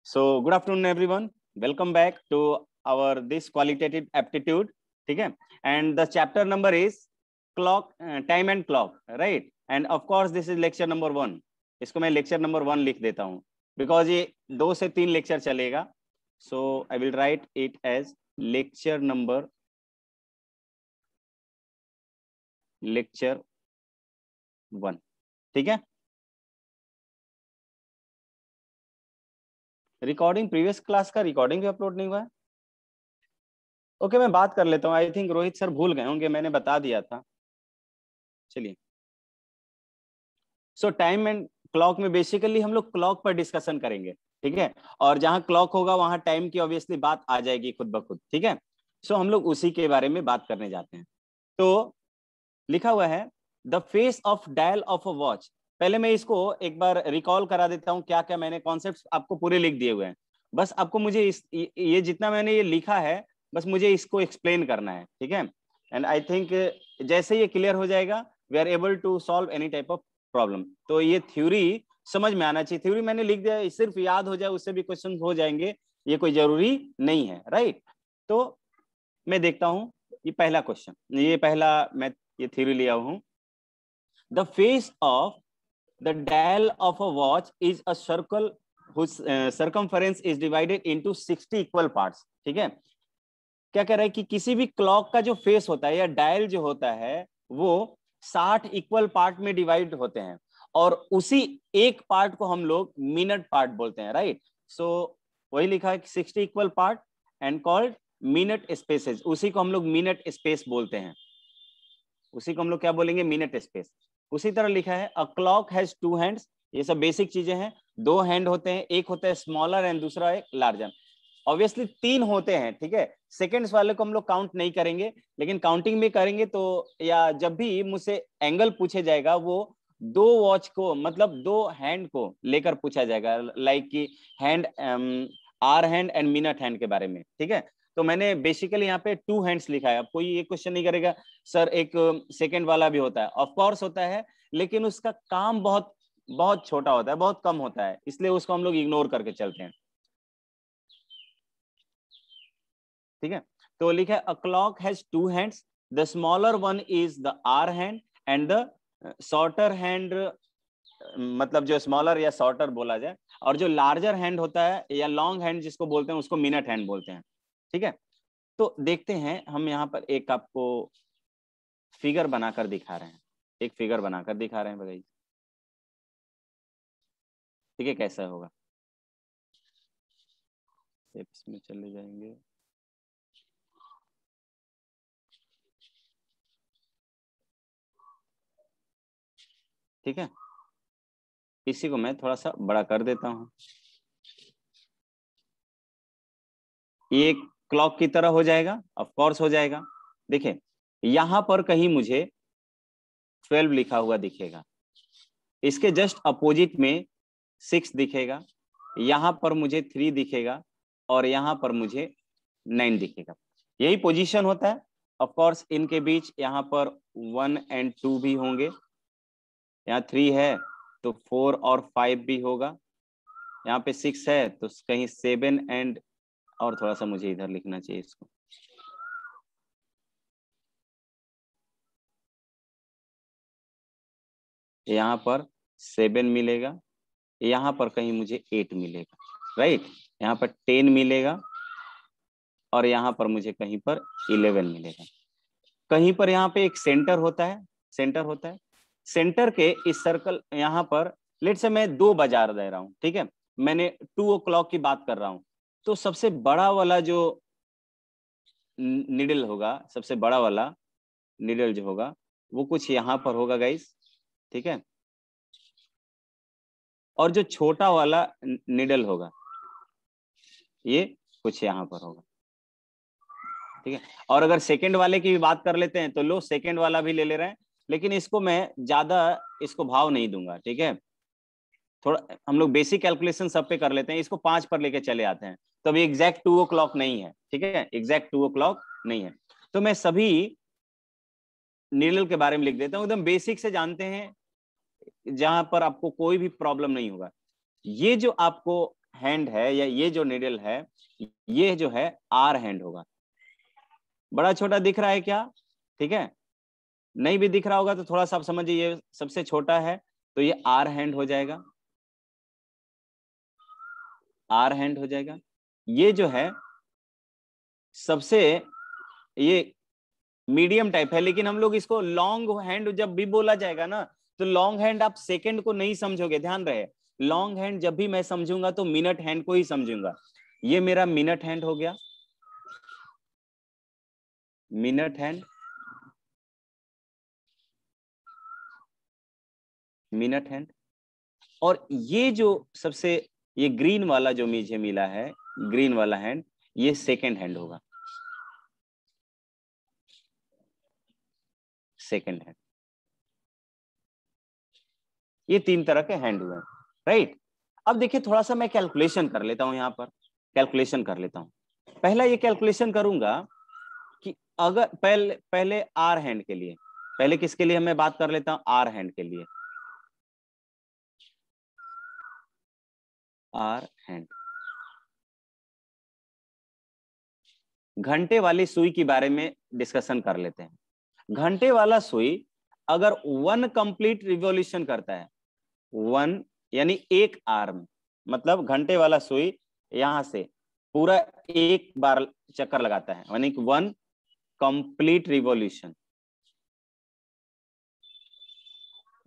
So good afternoon everyone. Welcome back to our this qualitative aptitude. ठीक है, and the chapter number is clock, time and clock, right? And of course this is lecture number 1. इसको मैं lecture number 1 लिख देता हूँ because ये 2 से 3 lecture चलेगा. So I will write it as lecture number 1. ठीक है. रिकॉर्डिंग प्रीवियस क्लास का रिकॉर्डिंग भी अपलोड नहीं हुआ है. ओके, मैं बात कर लेता हूँ. आई थिंक रोहित सर भूल गए होंगे, मैंने बता दिया था. चलिए, सो टाइम एंड क्लॉक में बेसिकली हम लोग क्लॉक पर डिस्कशन करेंगे. ठीक है, और जहां क्लॉक होगा वहां टाइम की ऑब्वियसली बात आ जाएगी खुद ब खुद. ठीक है, सो हम लोग उसी के बारे में बात करने जाते हैं. तो लिखा हुआ है the face of dial of a watch. पहले मैं इसको एक बार रिकॉल करा देता हूँ. क्या क्या मैंने कॉन्सेप्ट्स आपको पूरे लिख दिए हुए हैं. बस आपको मुझे ये जितना मैंने ये लिखा है बस मुझे इसको एक्सप्लेन करना है. ठीक है, एंड आई थिंक जैसे ये क्लियर हो जाएगा we are able to solve any type of problem. तो ये थ्योरी समझ में आना चाहिए. थ्योरी मैंने लिख दिया, सिर्फ याद हो जाए उससे भी क्वेश्चन हो जाएंगे, ये कोई जरूरी नहीं है. राइट, तो मैं देखता हूँ ये पहला क्वेश्चन. ये पहला मैं ये थ्योरी लिया हूँ. The face of the dial of a watch is a circle whose circumference is divided into 60 equal parts. ठीक है, क्या कह रहा है कि किसी भी क्लॉक का जो फेस होता है या डायल जो होता है वो 60 इक्वल पार्ट में डिवाइड होते हैं और उसी एक पार्ट को हम लोग मिनट पार्ट बोलते हैं. राइट, सो वही लिखा है कि 60 equal part and called minute spaces. उसी को हम लोग मिनट स्पेस बोलते हैं. उसी को हम लोग क्या बोलेंगे? Minute space. उसी तरह लिखा है अ क्लॉक हैज 2 हैंड्स. ये सब बेसिक चीजें हैं. 2 हैंड होते हैं, एक होता है स्मॉलर एंड दूसरा एक लार्जर. ऑब्वियसली 3 होते हैं. ठीक है, सेकंड्स वाले को हम लोग काउंट नहीं करेंगे, लेकिन काउंटिंग में करेंगे. तो या जब भी मुझसे एंगल पूछे जाएगा वो 2 वॉच को मतलब 2 हैंड को लेकर पूछा जाएगा, लाइक कि hand hour hand and minute hand के बारे में. ठीक है, तो मैंने बेसिकली यहाँ पे 2 हैंड्स लिखा है. अब कोई ये क्वेश्चन नहीं करेगा सर एक सेकंड वाला भी होता है. ऑफ कोर्स होता है, लेकिन उसका काम बहुत बहुत छोटा होता है, बहुत कम होता है, इसलिए उसको हम लोग इग्नोर करके चलते हैं. ठीक है, तो लिखा है a clock has 2 hands. The smaller one is the hour hand and the shorter hand, मतलब जो स्मॉलर या शॉर्टर बोला जाए, और जो लार्जर हैंड होता है या लॉन्ग हैंड जिसको बोलते हैं उसको मिनट हैंड बोलते हैं. ठीक है, तो देखते हैं हम यहाँ पर एक आपको फिगर बनाकर दिखा रहे हैं. एक फिगर बनाकर दिखा रहे हैं, बताइए. ठीक है, कैसा होगा? इसमें चले जाएंगे. ठीक है, इसी को मैं थोड़ा सा बड़ा कर देता हूं. ये क्लॉक की तरह हो जाएगा, ऑफ कोर्स हो जाएगा. देखिए यहां पर कहीं मुझे 12 लिखा हुआ दिखेगा, इसके जस्ट अपोजिट में 6 दिखेगा, यहां पर मुझे 3 दिखेगा और यहां पर मुझे 9 दिखेगा. यही पोजीशन होता है. ऑफ कोर्स इनके बीच यहाँ पर 1 और 2 भी होंगे. यहाँ 3 है तो 4 और 5 भी होगा. यहाँ पे 6 है तो कहीं 7 एंड, और थोड़ा सा मुझे इधर लिखना चाहिए इसको. यहाँ पर 7 मिलेगा, यहाँ पर कहीं मुझे 8 मिलेगा. राइट, यहाँ पर 10 मिलेगा और यहाँ पर मुझे कहीं पर 11 मिलेगा. कहीं पर यहाँ पे एक सेंटर होता है. सेंटर होता है, सेंटर के इस सर्कल यहाँ पर लेट से मैं 2 बजा दे रहा हूँ. ठीक है, मैंने 2 o'clock की बात कर रहा हूँ. तो सबसे बड़ा वाला जो निडल होगा, सबसे बड़ा वाला निडल जो होगा वो कुछ यहाँ पर होगा गाइस. ठीक है, और जो छोटा वाला निडल होगा ये कुछ यहाँ पर होगा. ठीक है, और अगर सेकंड वाले की भी बात कर लेते हैं तो लो सेकंड वाला भी ले रहे हैं, लेकिन इसको मैं ज्यादा इसको भाव नहीं दूंगा. ठीक है, थोड़ा हम लोग बेसिक कैलकुलेशन सब पे कर लेते हैं, इसको 5 पर लेके चले आते हैं. तो अभी एग्जैक्ट 2 o'clock नहीं है. ठीक है, एग्जैक्ट 2 o'clock नहीं है. तो मैं सभी नीडल के बारे में लिख देता हूँ, एकदम बेसिक से जानते हैं जहां पर आपको कोई भी प्रॉब्लम नहीं होगा. ये जो आपको हैंड है या ये जो नीडल है ये जो है आर हैंड होगा। बड़ा छोटा दिख रहा है क्या? ठीक है, नहीं भी दिख रहा होगा तो थोड़ा सा आप समझिए, ये सबसे छोटा है तो ये आर हैंड हो जाएगा, आर हैंड हो जाएगा। ये जो है सबसे ये मीडियम टाइप है, लेकिन हम लोग इसको लॉन्ग हैंड जब भी बोला जाएगा ना तो लॉन्ग हैंड आप सेकंड को नहीं समझोगे, ध्यान रहे। लॉन्ग हैंड जब भी मैं समझूंगा तो मिनट हैंड को ही समझूंगा। ये मेरा मिनट हैंड हो गया, मिनट हैंड, मिनट हैंड। और ये जो सबसे ये ग्रीन वाला जो मुझे मिला है, ग्रीन वाला हैंड, ये सेकंड हैंड होगा, सेकंड हैंड। ये तीन तरह के हैंड हुए, राइट। अब देखिए थोड़ा सा मैं कैलकुलेशन कर लेता हूं, यहां पर कैलकुलेशन कर लेता हूं। पहला ये कैलकुलेशन करूंगा कि अगर पहले आर हैंड के लिए, पहले किसके लिए मैं बात कर लेता हूं, आर हैंड के लिए। आर हैंड, घंटे वाली सुई के बारे में डिस्कशन कर लेते हैं। घंटे वाला सुई अगर 1 कंप्लीट रिवॉल्यूशन करता है, 1 यानी एक आर्म, मतलब घंटे वाला सुई यहां से पूरा एक बार चक्कर लगाता है, यानी 1 complete revolution,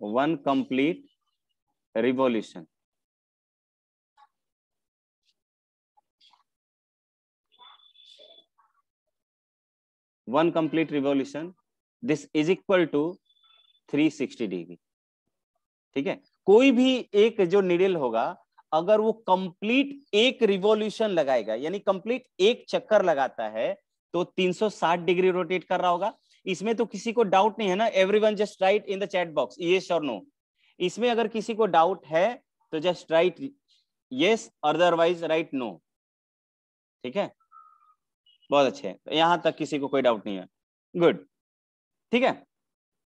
1 complete revolution. One complete revolution, this is equal to 360 degree. ठीक है, कोई भी एक जो निडल होगा अगर वो कंप्लीट एक रिवॉल्यूशन लगाएगा, यानी कंप्लीट एक चक्कर लगाता है, तो 360 डिग्री रोटेट कर रहा होगा। इसमें तो किसी को डाउट नहीं है ना? Everyone just write in the chat box yes और नो। इसमें अगर किसी को डाउट है तो just write yes, otherwise write no. ठीक है, बहुत अच्छे, तो यहां तक किसी को कोई डाउट नहीं है, गुड। ठीक है,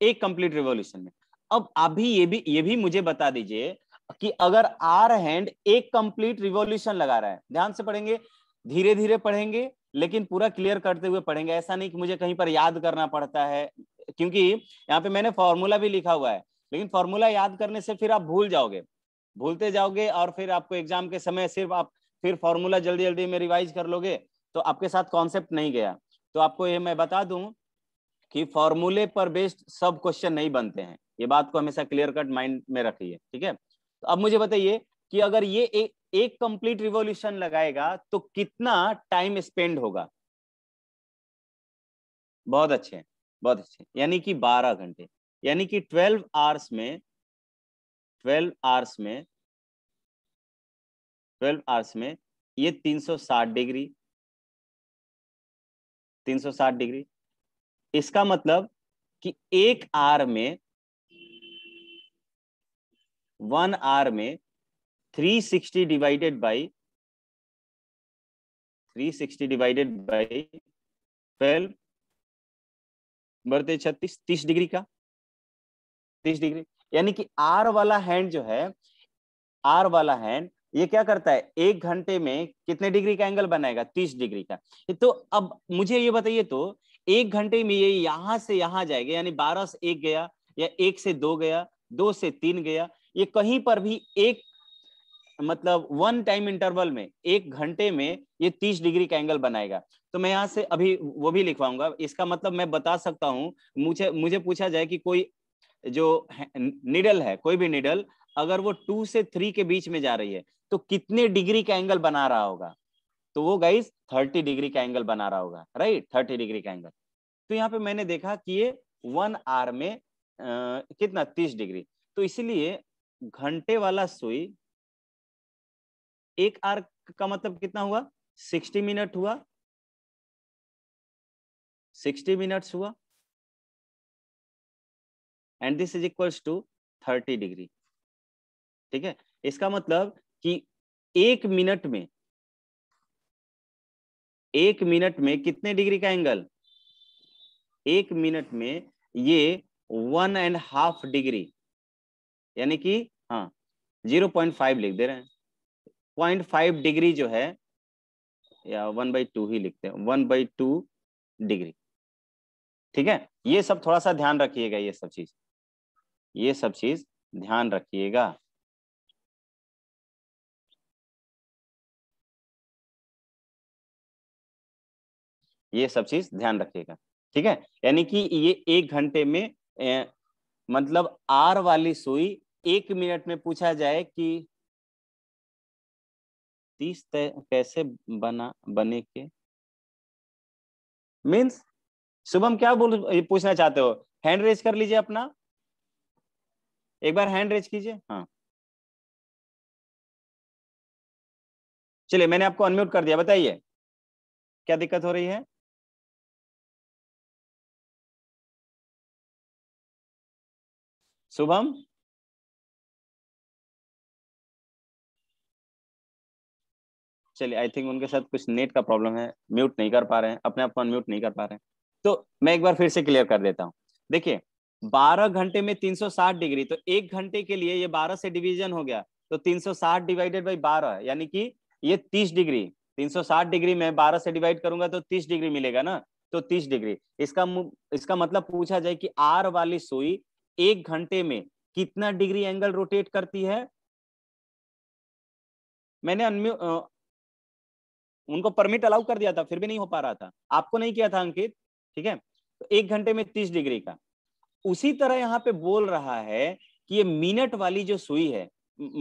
एक कंप्लीट रिवॉल्यूशन में। अब अभी ये भी मुझे बता दीजिए कि अगर आर हैंड एक कंप्लीट रिवॉल्यूशन लगा रहा है, ध्यान से पढ़ेंगे, धीरे धीरे पढ़ेंगे लेकिन पूरा क्लियर करते हुए पढ़ेंगे। ऐसा नहीं कि मुझे कहीं पर याद करना पड़ता है, क्योंकि यहाँ पे मैंने फॉर्मूला भी लिखा हुआ है, लेकिन फॉर्मूला याद करने से फिर आप भूल जाओगे, भूलते जाओगे, और फिर आपको एग्जाम के समय सिर्फ आप फिर फॉर्मूला जल्दी जल्दी में रिवाइज कर लोगे तो आपके साथ कॉन्सेप्ट नहीं गया। तो आपको ये मैं बता दूं कि फॉर्मूले पर बेस्ड सब क्वेश्चन नहीं बनते हैं, ये बात को हमेशा क्लियर कट माइंड में रखिए। ठीक है, तो अब मुझे बताइए कि अगर ये एक कंप्लीट रिवॉल्यूशन लगाएगा तो कितना टाइम स्पेंड होगा? बहुत अच्छे, बहुत अच्छे, यानी कि 12 घंटे, यानी कि 12 आवर्स में, 12 आवर्स में, 12 आवर्स में ये 360 डिग्री, 360 डिग्री। इसका मतलब कि एक आवर में, 1 आवर में 360 डिवाइडेड बाई 12 बढ़ते 36, 30 डिग्री का, 30 डिग्री। यानी कि आर वाला हैंड जो है, आर वाला हैंड ये क्या करता है, एक घंटे में कितने डिग्री का एंगल बनाएगा? 30 डिग्री का। तो अब मुझे ये बताइए, तो एक घंटे में ये यहां से यहां जाएगा, यानी 12 से 1 गया, या 1 से 2 गया, 2 से 3 गया, ये कहीं पर भी एक, मतलब 1 टाइम इंटरवल में एक घंटे में ये 30 डिग्री का एंगल बनाएगा। तो मैं यहाँ से अभी वो भी लिखवाऊंगा। इसका मतलब मैं बता सकता हूँ, मुझे मुझे पूछा जाए कि कोई जो निडल है, कोई भी निडल अगर वो 2 से 3 के बीच में जा रही है तो कितने डिग्री का एंगल बना रहा होगा? तो वो गाइस 30 डिग्री का एंगल बना रहा होगा, राइट, 30 डिग्री का एंगल। तो यहाँ पे मैंने देखा कि ये 1 आवर में कितना, 30 डिग्री। तो इसलिए घंटे वाला सुई, एक आवर का मतलब कितना हुआ, 60 मिनट हुआ, 60 मिनट्स हुआ, and this is equals to 30 degree. ठीक है, इसका मतलब कि एक मिनट में, एक मिनट में कितने डिग्री का एंगल? एक मिनट में ये 1.5 डिग्री, यानी कि हाँ 0.5 लिख दे रहे हैं, 0.5 डिग्री जो है, या 1/2 ही लिखते हैं, 1/2 डिग्री। ठीक है, ये सब थोड़ा सा ध्यान रखिएगा, ये सब चीज ध्यान रखिएगा। ये सब चीज ध्यान रखिएगा, ठीक है। यानी कि ये 1 घंटे में मतलब आर वाली सुई 1 मिनट में पूछा जाए कि 30 कैसे बने के मीन्स, शुभम क्या पूछना चाहते हो? हैंड रेज कर लीजिए अपना, एक बार हैंड रेज कीजिए। हाँ चलिए, मैंने आपको अनम्यूट कर दिया, बताइए क्या दिक्कत हो रही है? शुभम, चलिए, आई थिंक उनके साथ कुछ नेट का प्रॉब्लम है, म्यूट नहीं कर पा रहे हैं, अपने आप को अनम्यूट नहीं कर पा रहे हैं। तो मैं एक बार फिर से क्लियर कर देता हूं। देखिए, 12 घंटे में 360 डिग्री, तो 1 घंटे के लिए ये 12 से डिवीजन हो गया, तो 360 डिवाइडेड बाई 12, यानी कि ये 30 डिग्री। 360 डिग्री में 12 से डिवाइड करूंगा तो 30 डिग्री मिलेगा ना, तो 30 डिग्री। इसका मतलब पूछा जाए कि आर वाली सुई 1 घंटे में कितना डिग्री एंगल रोटेट करती है। मैंने उनको परमिट अलाउ कर दिया था, फिर भी नहीं हो पा रहा था, आपको नहीं किया था अंकित, ठीक है। तो 1 घंटे में 30 डिग्री का। उसी तरह यहाँ पे बोल रहा है कि ये मिनट वाली जो सुई है,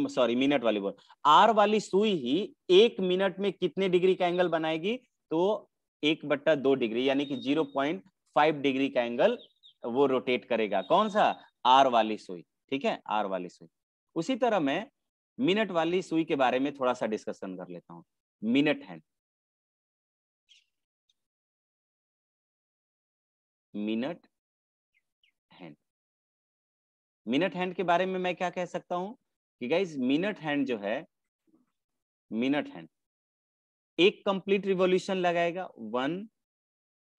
सॉरी मिनट वाली बोल, आर वाली सुई ही 1 मिनट में कितने डिग्री का एंगल बनाएगी, तो 1/2 डिग्री, यानी कि 0.5 डिग्री का एंगल वो रोटेट करेगा। कौन सा? आर वाली सुई, ठीक है, आर वाली सुई। उसी तरह मैं मिनट वाली सुई के बारे में थोड़ा सा डिस्कशन कर लेता हूँ। Minute hand, minute hand, minute hand के बारे में मैं क्या कह सकता हूं कि गाइज, मिनट हैंड जो है, मिनट हैंड एक कंप्लीट रिवॉल्यूशन लगाएगा, 1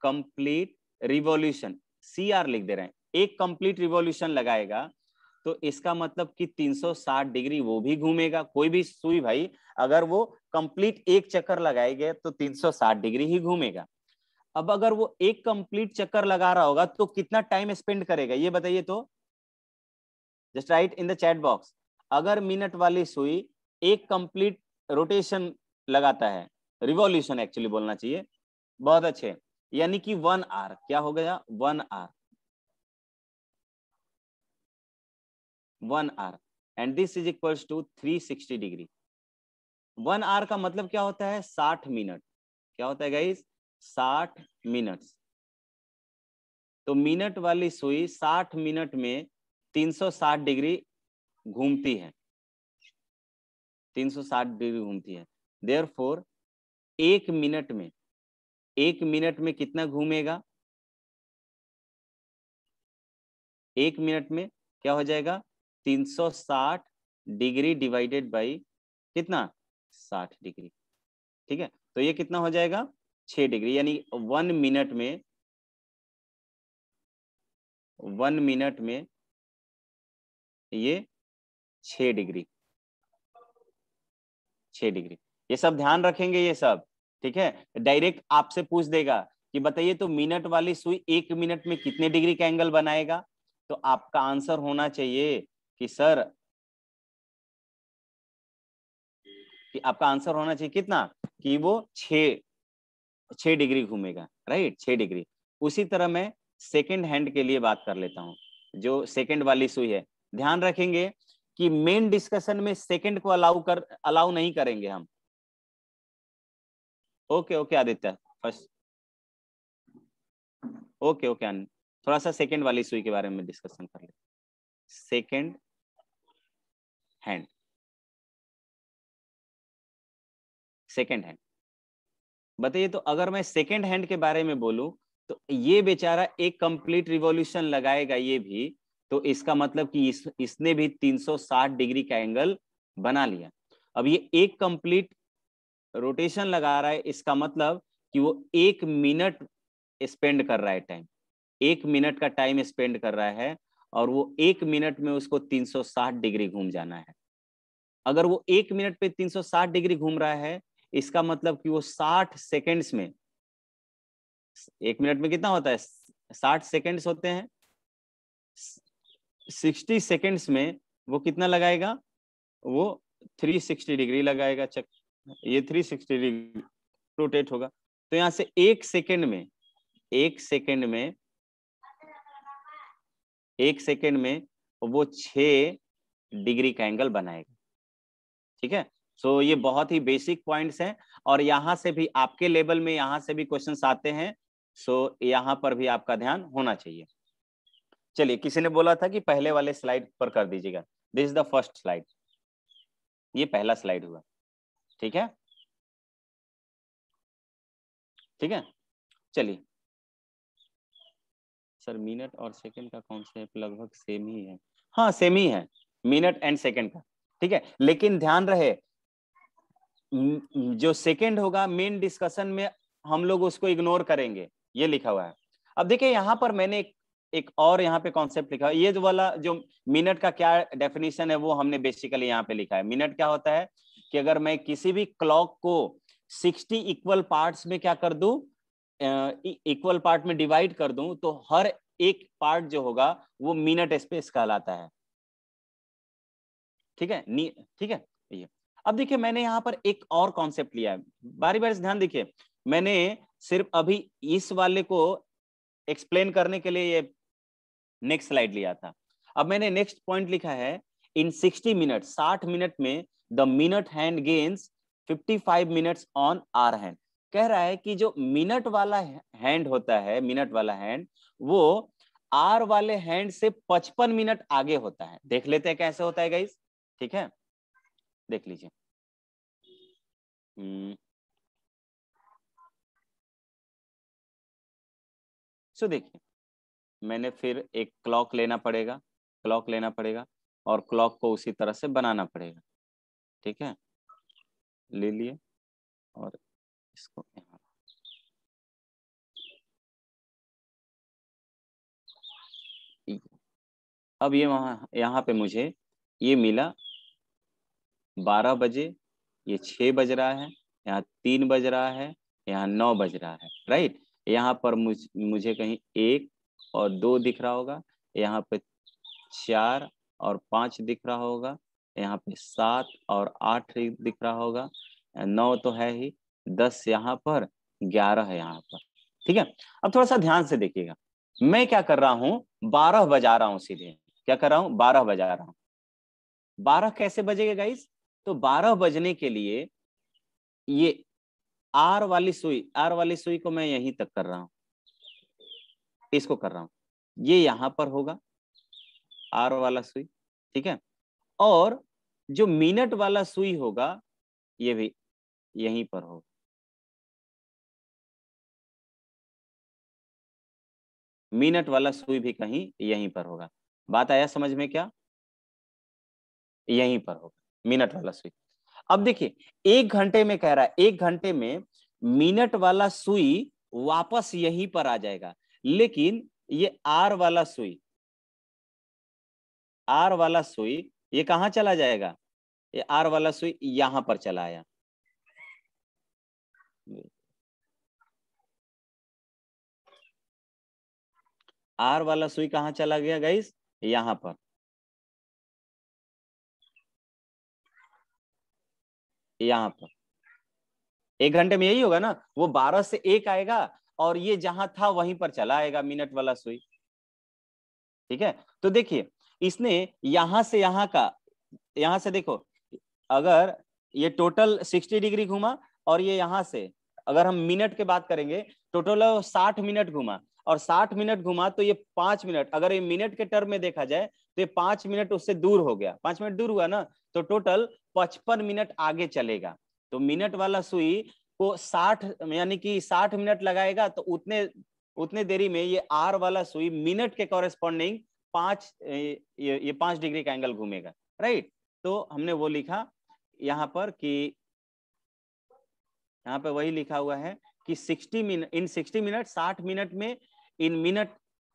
कंप्लीट रिवॉल्यूशन, CR लिख दे रहे हैं, एक कंप्लीट रिवॉल्यूशन लगाएगा, तो इसका मतलब कि 360 डिग्री वो भी घूमेगा। कोई भी सुई भाई अगर वो कंप्लीट एक चक्कर लगाएगा तो 360 डिग्री ही घूमेगा। अब अगर वो एक कंप्लीट चक्कर लगा रहा होगा तो कितना टाइम स्पेंड करेगा, ये बताइए तो, just write in the chat box. अगर मिनट वाली सुई एक कंप्लीट रोटेशन लगाता है, रिवॉल्यूशन एक्चुअली बोलना चाहिए, बहुत अच्छे, यानी कि 1 आवर, क्या हो गया, 1 hour, 1 hour, and this is equals to 360 degree. 1 hour का मतलब क्या होता है, 60 मिनट। क्या होता है गाइस, 60 मिनट। तो मिनट वाली सुई 60 मिनट में 360 डिग्री घूमती है, 360 डिग्री घूमती है। देयरफॉर 1 मिनट में, 1 मिनट में कितना घूमेगा, 1 मिनट में क्या हो जाएगा, 360 डिग्री डिवाइडेड बाई कितना, 60 डिग्री, ठीक है। तो ये कितना हो जाएगा, 6 डिग्री, यानी 1 मिनट में, 1 मिनट में ये 6 डिग्री, 6 डिग्री। ये सब ध्यान रखेंगे ये सब, ठीक है। डायरेक्ट आपसे पूछ देगा कि बताइए तो मिनट वाली सुई 1 मिनट में कितने डिग्री का एंगल बनाएगा, तो आपका आंसर होना चाहिए कि सर, कि आपका आंसर होना चाहिए कितना, कि वो 6 डिग्री घूमेगा, राइट, 6 डिग्री। उसी तरह मैं सेकेंड हैंड के लिए बात कर लेता हूं, जो सेकेंड वाली सुई है। ध्यान रखेंगे कि मेन डिस्कशन में सेकेंड को अलाउ नहीं करेंगे हम। Okay okay Aditya, first, okay okay, थोड़ा सा सेकेंड वाली सुई के बारे में डिस्कशन कर ले। सेकेंड हैंड, सेकेंड हैंड, बताइए तो अगर मैं सेकेंड हैंड के बारे में बोलूं, तो ये बेचारा एक कंप्लीट रिवॉल्यूशन लगाएगा ये भी, तो इसका मतलब कि इसने भी 360 डिग्री का एंगल बना लिया। अब ये एक कंप्लीट रोटेशन लगा रहा है, इसका मतलब कि वो 1 मिनट स्पेंड कर रहा है टाइम, 1 मिनट का टाइम स्पेंड कर रहा है, और वो 1 मिनट में उसको 360 डिग्री घूम जाना है। अगर वो 1 मिनट पे 360 डिग्री घूम रहा है, इसका मतलब कि वो 60 सेकेंड्स में, 1 मिनट में कितना होता है, 60 सेकेंड्स होते हैं, 60 सेकेंड्स में वो कितना लगाएगा, वो 360 डिग्री लगाएगा। चक, ये 360 डिग्री रोटेट होगा। तो यहां से 1 सेकेंड में, 1 सेकेंड में, 1 सेकेंड में वो 6 डिग्री का एंगल बनाएगा। ठीक है, सो ये बहुत ही बेसिक पॉइंट्स हैं, और यहां से भी आपके लेवल में यहां से भी क्वेश्चंस आते हैं, सो यहां पर भी आपका ध्यान होना चाहिए। चलिए, किसी ने बोला था कि पहले वाले स्लाइड पर कर दीजिएगा। This is the first slide, ये पहला स्लाइड हुआ। ठीक है, ठीक है, चलिए। सर मिनट और सेकंड का कॉन्सेप्ट लगभग सेम ही है। हाँ, सेम ही है, मिनट एंड सेकंड का। ठीक है, लेकिन ध्यान रहे, जो सेकंड होगा मेन डिस्कशन में हम लोग उसको इग्नोर करेंगे, ये लिखा हुआ है। अब देखिए यहाँ पर मैंने एक और यहाँ पे कॉन्सेप्ट लिखा है। ये जो वाला जो मिनट का क्या डेफिनेशन है वो हमने बेसिकली यहाँ पे लिखा है। मिनट क्या होता है कि अगर मैं किसी भी क्लॉक को 60 इक्वल पार्ट्स में क्या कर दूं, इक्वल पार्ट में डिवाइड कर दूं, तो हर एक पार्ट जो होगा वो मिनट स्पेस कहलाता है। ठीक है, ठीक है। ये अब देखिए, मैंने यहाँ पर एक और कॉन्सेप्ट लिया है, बारी बारी से ध्यान देखिए। मैंने सिर्फ अभी इस वाले को एक्सप्लेन करने के लिए ये नेक्स्ट स्लाइड लिया था। अब मैंने नेक्स्ट पॉइंट लिखा है, इन 60 मिनट, 60 मिनट में the minute hand gains 55 minutes on hour hand. कह रहा है कि जो मिनट वाला हैंड होता है, मिनट वाला हैंड, वो आर वाले हैंड से 55 मिनट आगे होता है। देख लेते हैं कैसे होता है गाइस। ठीक है, देख लीजिए। सो देखिए, मैंने फिर एक क्लॉक लेना पड़ेगा, क्लॉक लेना पड़ेगा, और क्लॉक को उसी तरह से बनाना पड़ेगा। ठीक है, ले लिए और इसको यहाँ, अब ये वहां यहाँ पे मुझे ये मिला 12 बजे, ये 6 बज रहा है, यहाँ 3 बज रहा है, यहाँ 9 बज रहा है, राइट। यहाँ पर मुझे कहीं 1 और 2 दिख रहा होगा, यहाँ पे 4 और 5 दिख रहा होगा, यहाँ पे 7 और 8 दिख रहा होगा, 9 तो है ही, 10 यहाँ पर, 11 है यहाँ पर। ठीक है, अब थोड़ा सा ध्यान से देखिएगा, मैं क्या कर रहा हूँ, 12 बजा रहा हूँ सीधे। क्या कर रहा हूँ, 12 बजा रहा हूँ। 12 कैसे बजेगा गाइस, तो 12 बजने के लिए ये आर वाली सुई, आर वाली सुई को मैं यहीं तक कर रहा हूं, इसको कर रहा हूं, ये यहां पर होगा आर वाला सुई। ठीक है, और जो मिनट वाला सुई होगा ये भी यहीं पर होगा। मिनट वाला सुई भी कहीं यहीं पर होगा। बात आया समझ में क्या, यहीं पर होगा मिनट वाला सुई। अब देखिए, 1 घंटे में कह रहा है, 1 घंटे में मिनट वाला सुई वापस यहीं पर आ जाएगा, लेकिन ये आर वाला सुई, आर वाला सुई ये कहां चला जाएगा, ये आर वाला सुई यहां पर चला आया। आर वाला सुई कहां चला गया गाइस, यहां पर। यहां पर 1 घंटे में यही होगा ना, वो 12 से 1 आएगा और ये जहां था वहीं पर चला आएगा मिनट वाला सुई। ठीक है, तो देखिए, इसने यहां से यहां का, यहां से देखो, अगर ये टोटल 60 डिग्री घूमा, और ये यहां से अगर हम मिनट की बात करेंगे, टोटल 60 मिनट घूमा, और 60 मिनट घुमा तो ये 5 मिनट, अगर ये मिनट के टर्म में देखा जाए तो ये 5 मिनट उससे दूर हो गया, 5 मिनट दूर हुआ ना, तो टोटल 55 मिनट आगे चलेगा। तो मिनट वाला सुई को 60 यानी कि 60 मिनट लगाएगा, तो उतने उतने देरी में ये आर वाला सुई मिनट के कॉरेस्पॉन्डिंग 5 डिग्री का एंगल घूमेगा, राइट। तो हमने वो लिखा यहाँ पर कि यहाँ पे वही लिखा हुआ है कि 60 मिनट, इन 60 मिनट, 60 मिनट में इन minute,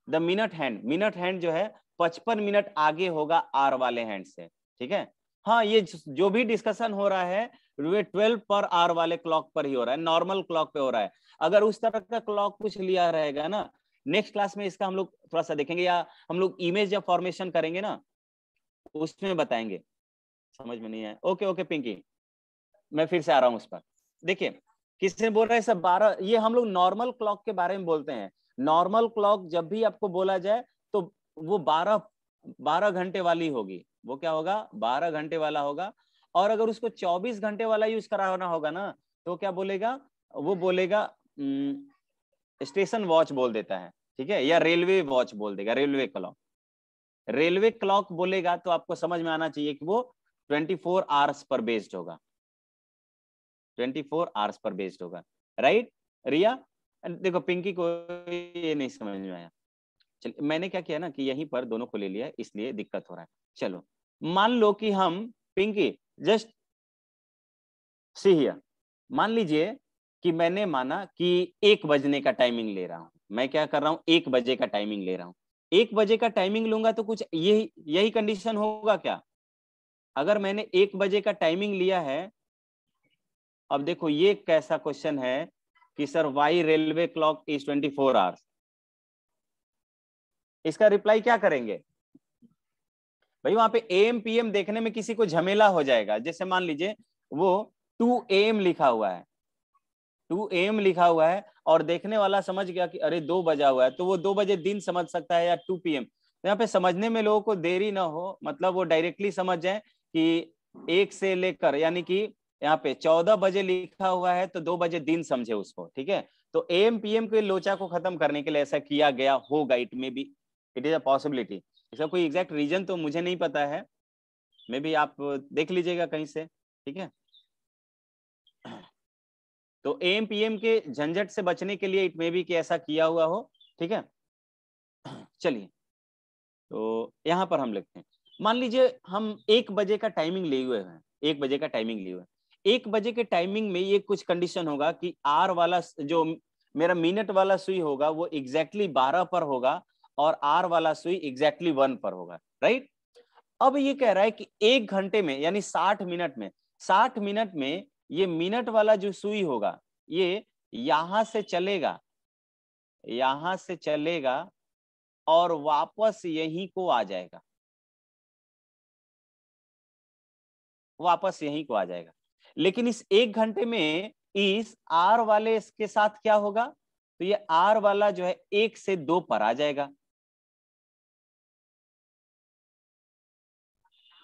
the minute hand, minute hand जो है 55 मिनट आगे होगा आर वाले हैंड से। ठीक है, हाँ, ये जो भी डिस्कशन हो रहा है वे 12 पर आवर वाले क्लॉक पर ही हो रहा है, नॉर्मल क्लॉक पे हो रहा है। अगर उस तरह का क्लॉक कुछ लिया रहेगा ना, नेक्स्ट क्लास में इसका हम लोग थोड़ा सा देखेंगे, या हम लोग इमेज जब फॉर्मेशन करेंगे ना उसमें बताएंगे। समझ में नहीं आया? ओके ओके पिंकी, मैं फिर से आ रहा हूँ उस पर। देखिए किसने बोल रहा है सब 12, ये हम लोग नॉर्मल क्लॉक के बारे में बोलते हैं। नॉर्मल क्लॉक जब भी आपको बोला जाए तो वो 12 घंटे वाली होगी। वो क्या होगा? 12 घंटे वाला होगा। और अगर उसको 24 घंटे वाला यूज कराना होगा ना तो क्या बोलेगा? वो बोलेगा स्टेशन वॉच बोल देता है, ठीक है, या रेलवे वॉच बोल देगा, रेलवे क्लॉक। रेलवे क्लॉक बोलेगा तो आपको समझ में आना चाहिए कि वो 24 आवर्स पर बेस्ड होगा, 24 आवर्स पर बेस्ड होगा, राइट रिया? देखो पिंकी को ये नहीं समझ में आया। चलिए मैंने क्या किया ना कि यहीं पर दोनों को ले लिया, इसलिए दिक्कत हो रहा है। चलो मान लो कि हम, पिंकी जस्ट सी हियर, मान लीजिए कि मैंने माना कि 1 बजने का टाइमिंग ले रहा हूं। मैं क्या कर रहा हूं? 1 बजे का टाइमिंग ले रहा हूं। 1 बजे का टाइमिंग लूंगा तो कुछ यही कंडीशन होगा क्या? अगर मैंने 1 बजे का टाइमिंग लिया है, अब देखो ये कैसा क्वेश्चन है कि sir why railway clock is 24 hours, इसका रिप्लाई क्या करेंगे भाई? वहां पे एएम पीएम देखने में किसी को झमेला हो जाएगा। जैसे मान लीजिए वो 2 AM लिखा हुआ है, 2 AM लिखा हुआ है और देखने वाला समझ गया कि अरे 2 बजा हुआ है, तो वो 2 बजे दिन समझ सकता है या 2 PM। तो यहाँ पे समझने में लोगों को देरी ना हो, मतलब वो डायरेक्टली समझ जाए कि 1 से लेकर, यानी कि यहाँ पे 14 बजे लिखा हुआ है तो 2 बजे दिन समझे उसको, ठीक है। तो AM PM के लोचा को खत्म करने के लिए ऐसा किया गया होगा, इट में be, it is a possibility. इसका कोई एग्जैक्ट रीजन तो मुझे नहीं पता है, मे भी आप देख लीजिएगा कहीं से, ठीक है। तो AM PM के झंझट से बचने के लिए इट मे बी कि ऐसा किया हुआ हो, ठीक है। चलिए तो यहाँ पर हम लिखते हैं, मान लीजिए हम 1 बजे का टाइमिंग लिए हुए हैं, 1 बजे का टाइमिंग लिए हुए हैं। 1 बजे के टाइमिंग में ये कुछ कंडीशन होगा कि आर वाला जो मेरा मिनट वाला सुई होगा वो एग्जैक्टली 12 पर होगा और आर वाला सुई एग्जैक्टली 1 पर होगा, राइट। अब ये कह रहा है कि 1 घंटे में यानी 60 मिनट में, 60 मिनट में ये मिनट वाला जो सुई होगा ये यहां से चलेगा, यहां से चलेगा और वापस यहीं को आ जाएगा, वापस यहीं को आ जाएगा। लेकिन इस 1 घंटे में इस आर वाले के साथ क्या होगा? तो ये आर वाला जो है 1 से 2 पर आ जाएगा,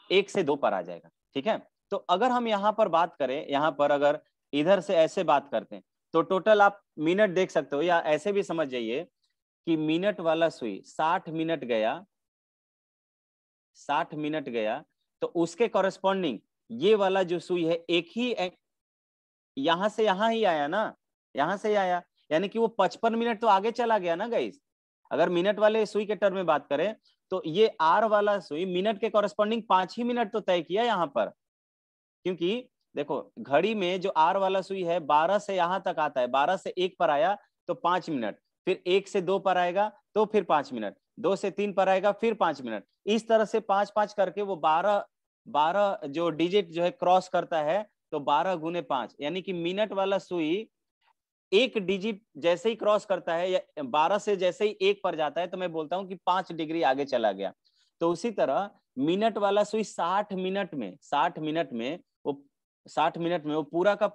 1 से 2 पर आ जाएगा, ठीक है। तो अगर हम यहां पर बात करें, यहां पर अगर इधर से ऐसे बात करते हैं तो टोटल आप मिनट देख सकते हो, या ऐसे भी समझ जाइए कि मिनट वाला सुई 60 मिनट गया, 60 मिनट गया तो उसके कॉरेस्पॉन्डिंग ये वाला जो सुई है एक ही यहां से यहां ही आया ना, यहां से ही आया, यानी कि वो 55 मिनट तो आगे चला गया ना गाइस। अगर मिनट वाले सुई के टर्म में बात करें तो ये आर वाला सुई मिनट के कॉरेस्पॉन्डिंग 5 ही मिनट तो तय किया यहाँ पर, क्योंकि देखो घड़ी में जो आर वाला सुई है 12 से यहां तक आता है, 12 से 1 पर आया तो 5 मिनट, फिर 1 से 2 पर आएगा तो फिर 5 मिनट, 2 से 3 पर आएगा फिर 5 मिनट, इस तरह से 5-5 करके वो 12 जो डिजिट जो है क्रॉस करता है। तो 12 गुने 5 यानी कि मिनट वाला सुई एक डिजिट जैसे ही क्रॉस करता है या 12 से जैसे ही 1 पर जाता है तो मैं बोलता हूं कि 5 डिग्री आगे चला गया। तो उसी तरह मिनट वाला सुई 60 मिनट में, 60 मिनट में वो 60 मिनट में वो पूरा का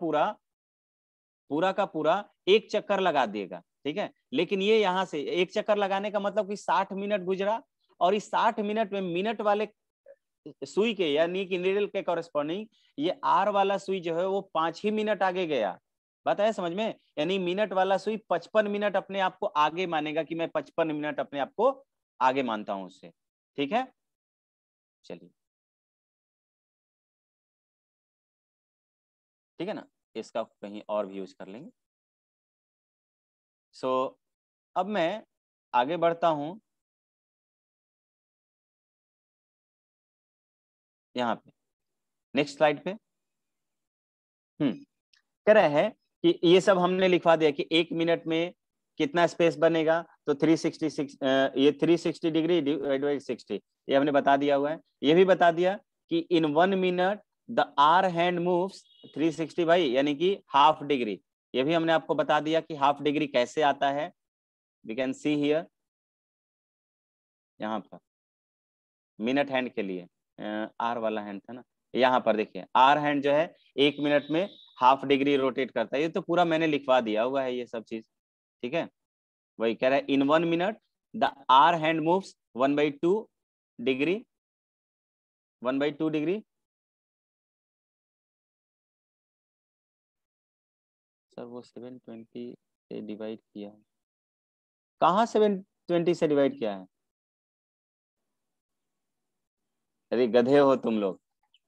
पूरा एक चक्कर लगा देगा, ठीक है। लेकिन ये यहां से एक चक्कर लगाने का मतलब कि 60 मिनट गुजरा और इस 60 मिनट में मिनट वाले सुई के यानी कि नीडल के कॉरेस्पॉन्डिंग ये आर वाला सुई जो है वो 5 ही मिनट आगे गया। बात है समझ में? यानी मिनट वाला सुई 55 मिनट अपने आप को आगे मानेगा कि मैं 55 मिनट अपने आप को आगे मानता हूं उससे, ठीक है। चलिए ठीक है ना, इसका कहीं और भी यूज कर लेंगे। सो अब मैं आगे बढ़ता हूं यहाँ पे नेक्स्ट स्लाइड पे। कह रहे हैं कि ये सब हमने लिखवा दिया कि 1 मिनट में कितना स्पेस बनेगा, तो 366 ये 360 डिग्री डिवाइड बाई 60 ये हमने बता दिया हुआ है। ये भी बता दिया कि in 1 minute the hour hand moves 360 भाई, यानी कि हाफ डिग्री। ये भी हमने आपको बता दिया कि हाफ डिग्री कैसे आता है। वी कैन सी हियर, यहाँ पर मिनट हैंड के लिए आर वाला हैंड था ना, यहाँ पर देखिए आर हैंड जो है 1 मिनट में हाफ डिग्री रोटेट करता है। ये तो पूरा मैंने लिखवा दिया हुआ है ये सब चीज, ठीक है। वही कह रहा है in 1 minute the hour hand moves 1/2 degree, 1/2 degree. Sir वो 720 से डिवाइड किया है, कहाँ 720 से डिवाइड किया है? अरे गधे हो तुम लोग,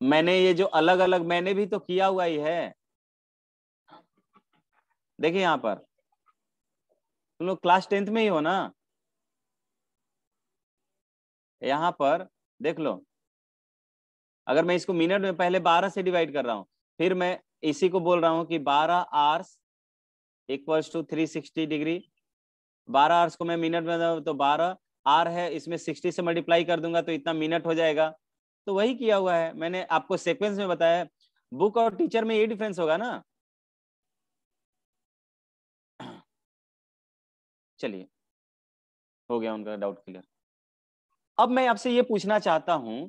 मैंने ये जो अलग अलग मैंने भी तो किया हुआ ही है। देखिए यहाँ पर तुम लोग क्लास 10th में ही हो ना, यहाँ पर देख लो। अगर मैं इसको मिनट में पहले 12 से डिवाइड कर रहा हूँ, फिर मैं इसी को बोल रहा हूँ कि 12 hours equals to 360 degree. 12 hours को मैं मिनट में तो 12 आर है, इसमें 60 से मल्टीप्लाई कर दूंगा तो इतना मिनट हो जाएगा। तो वही किया हुआ है मैंने आपको सीक्वेंस में बताया। बुक और टीचर में ये डिफरेंस होगा ना। चलिए हो गया उनका डाउट क्लियर। अब मैं आपसे ये पूछना चाहता हूं,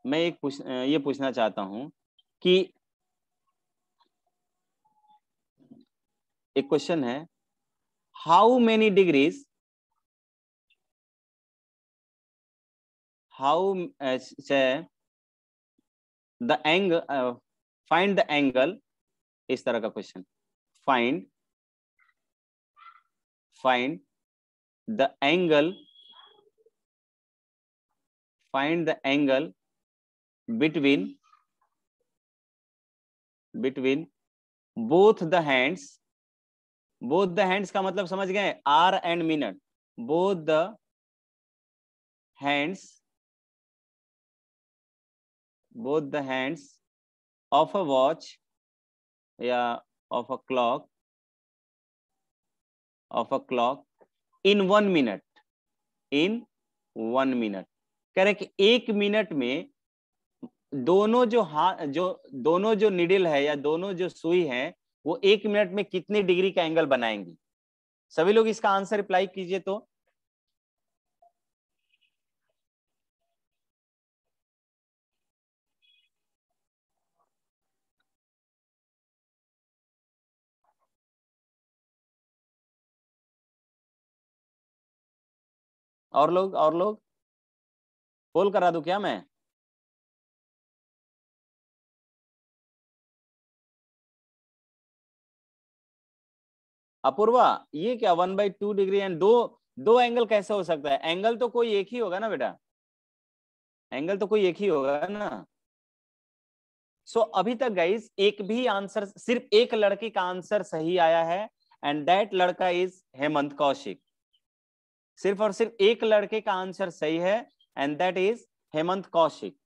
मैं ये पूछना चाहता हूं कि एक क्वेश्चन है, हाउ मेनी डिग्रीज, हाउ से the angle, find the angle, इस तरह का question. Find find the angle, find the angle between both the hands. Both the hands का मतलब समझ गए, hour and minute. Both the hands, both the hands of a watch या of a clock, of a clock in 1 minute, in 1 minute. कह रहे कि 1 minute में दोनों जो हाथ, जो दोनों जो निडल है या दोनों जो सुई है, वो 1 मिनट में कितनी डिग्री का एंगल बनाएंगी। सभी लोग इसका आंसर रिप्लाई कीजिए तो। और लोग पोल करा दूं क्या मैं? अपूर्वा, ये क्या 1/2 डिग्री एंड दो दो एंगल कैसे हो सकता है? एंगल तो कोई एक ही होगा ना बेटा, एंगल तो कोई एक ही होगा ना। सो अभी तक गाइस एक भी आंसर, सिर्फ एक लड़के का आंसर सही आया है, एंड दैट लड़का इज हेमंत कौशिक। सिर्फ और सिर्फ एक लड़के का आंसर सही है, and that is Hemant Kaushik.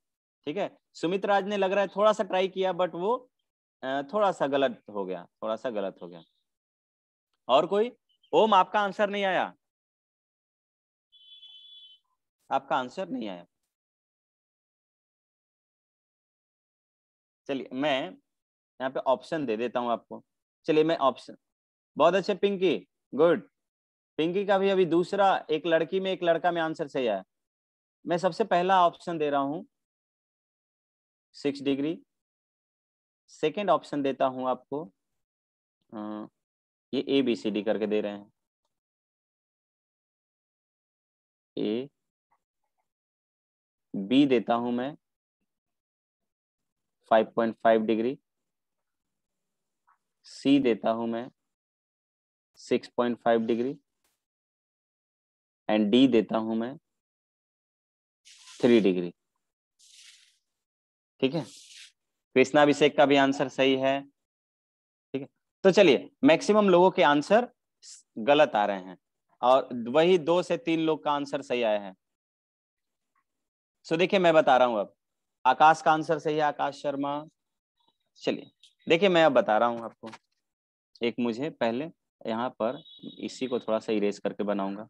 ठीक है, सुमित राज ने लग रहा है थोड़ा सा ट्राई किया, बट वो थोड़ा सा गलत हो गया, थोड़ा सा गलत हो गया। और कोई? ओम, आपका आंसर नहीं आया, आपका आंसर नहीं आया। चलिए मैं यहाँ पे ऑप्शन दे देता हूँ आपको। चलिए मैं ऑप्शन, बहुत अच्छे पिंकी, गुड। पिंकी का भी अभी दूसरा, एक लड़की में एक लड़का में आंसर सही आया। मैं सबसे पहला ऑप्शन दे रहा हूँ 6 डिग्री। सेकेंड ऑप्शन देता हूँ आपको, ये ABCD करके दे रहे हैं, A, B देता हूं मैं 5.5 डिग्री, C देता हूं मैं 6.5 डिग्री, एंड D देता हूं मैं 3 डिग्री। ठीक है, कृष्णाभिषेक का भी आंसर सही है। ठीक है, तो चलिए मैक्सिमम लोगों के आंसर गलत आ रहे हैं, और वही 2 से 3 लोग का आंसर सही आया है। सो देखिए मैं बता रहा हूं अब, आकाश का आंसर सही है, आकाश शर्मा। चलिए देखिए मैं अब बता रहा हूं आपको, एक मुझे पहले यहाँ पर इसी को थोड़ा सा इरेज करके बनाऊंगा।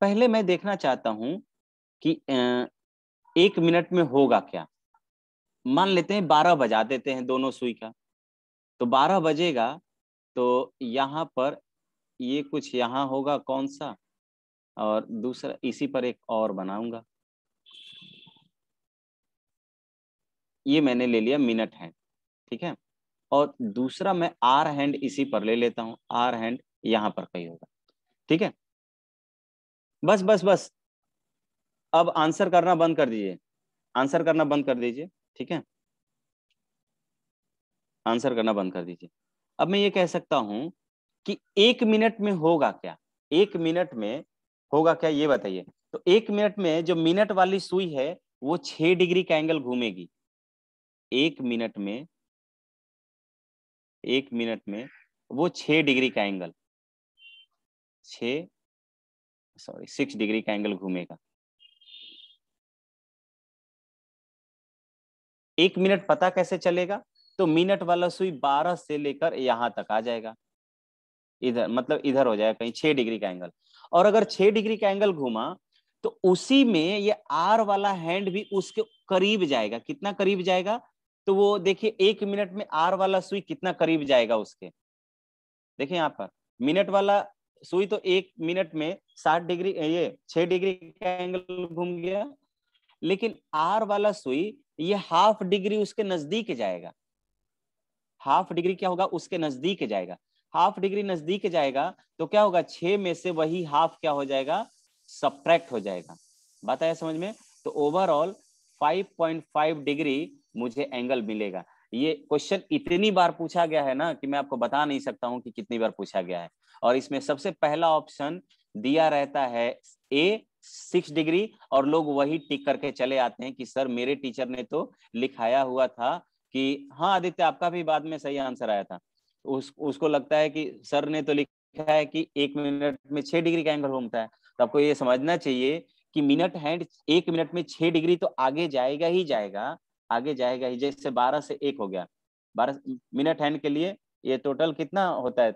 पहले मैं देखना चाहता हूं कि 1 मिनट में होगा क्या। मान लेते हैं 12 बजा देते हैं दोनों सुई का, तो 12 बजेगा तो यहाँ पर ये कुछ यहाँ होगा कौन सा, और दूसरा इसी पर एक और बनाऊंगा। ये मैंने ले लिया मिनट हैंड, ठीक है। और दूसरा मैं आर हैंड इसी पर ले लेता हूं, आर हैंड यहाँ पर कहीं होगा, ठीक है। बस बस बस, अब आंसर करना बंद कर दीजिए, आंसर करना बंद कर दीजिए, ठीक है। आंसर करना बंद कर दीजिए। अब मैं ये कह सकता हूं कि 1 मिनट में होगा क्या, 1 मिनट में होगा क्या ये बताइए। तो 1 मिनट में जो मिनट वाली सुई है वो 6 डिग्री का एंगल घूमेगी। 1 मिनट में, 1 मिनट में वो 6 डिग्री का एंगल, 6 डिग्री का एंगल घूमेगा। 1 मिनट पता कैसे चलेगा, तो मिनट वाला सुई 12 से लेकर यहां तक आ जाएगा, इधर मतलब इधर हो जाएगा कहीं 6 डिग्री का एंगल। और अगर 6 डिग्री का एंगल घूमा तो उसी में ये आर वाला हैंड भी उसके करीब जाएगा। कितना करीब जाएगा, तो वो देखिए 1 मिनट में आर वाला सुई कितना करीब जाएगा उसके। देखिए यहाँ पर मिनट वाला सुई तो 1 मिनट में 60 डिग्री, ये 6 डिग्री का एंगल घूम गया, लेकिन आर वाला सुई ये हाफ डिग्री उसके नजदीक जाएगा। हाफ डिग्री क्या होगा, उसके नजदीक जाएगा। हाफ डिग्री नजदीक जाएगा तो क्या होगा, 6 में से वही हाफ क्या हो जाएगा, सब्ट्रैक्ट हो जाएगा। बात आया समझ में। तो ओवरऑल 5.5 डिग्री मुझे एंगल मिलेगा। ये क्वेश्चन इतनी बार पूछा गया है ना कि मैं आपको बता नहीं सकता हूं कि कितनी बार पूछा गया है। और इसमें सबसे पहला ऑप्शन दिया रहता है ए 6 डिग्री, और लोग वही टिक करके चले आते हैं कि सर मेरे टीचर ने तो लिखाया हुआ था कि हाँ आदित्य आपका भी बाद में सही आंसर आया था। उसको लगता है कि सर ने तो लिखा है कि 1 मिनट में 6 डिग्री का एंगल घूमता है। तो आपको ये समझना चाहिए कि मिनट हैंड 1 मिनट में 6 डिग्री तो आगे जाएगा ही जाएगा, आगे जाएगा ही। जैसे 12 से 1 हो गया, 12 मिनट हैंड के लिए ये टोटल कितना होता है,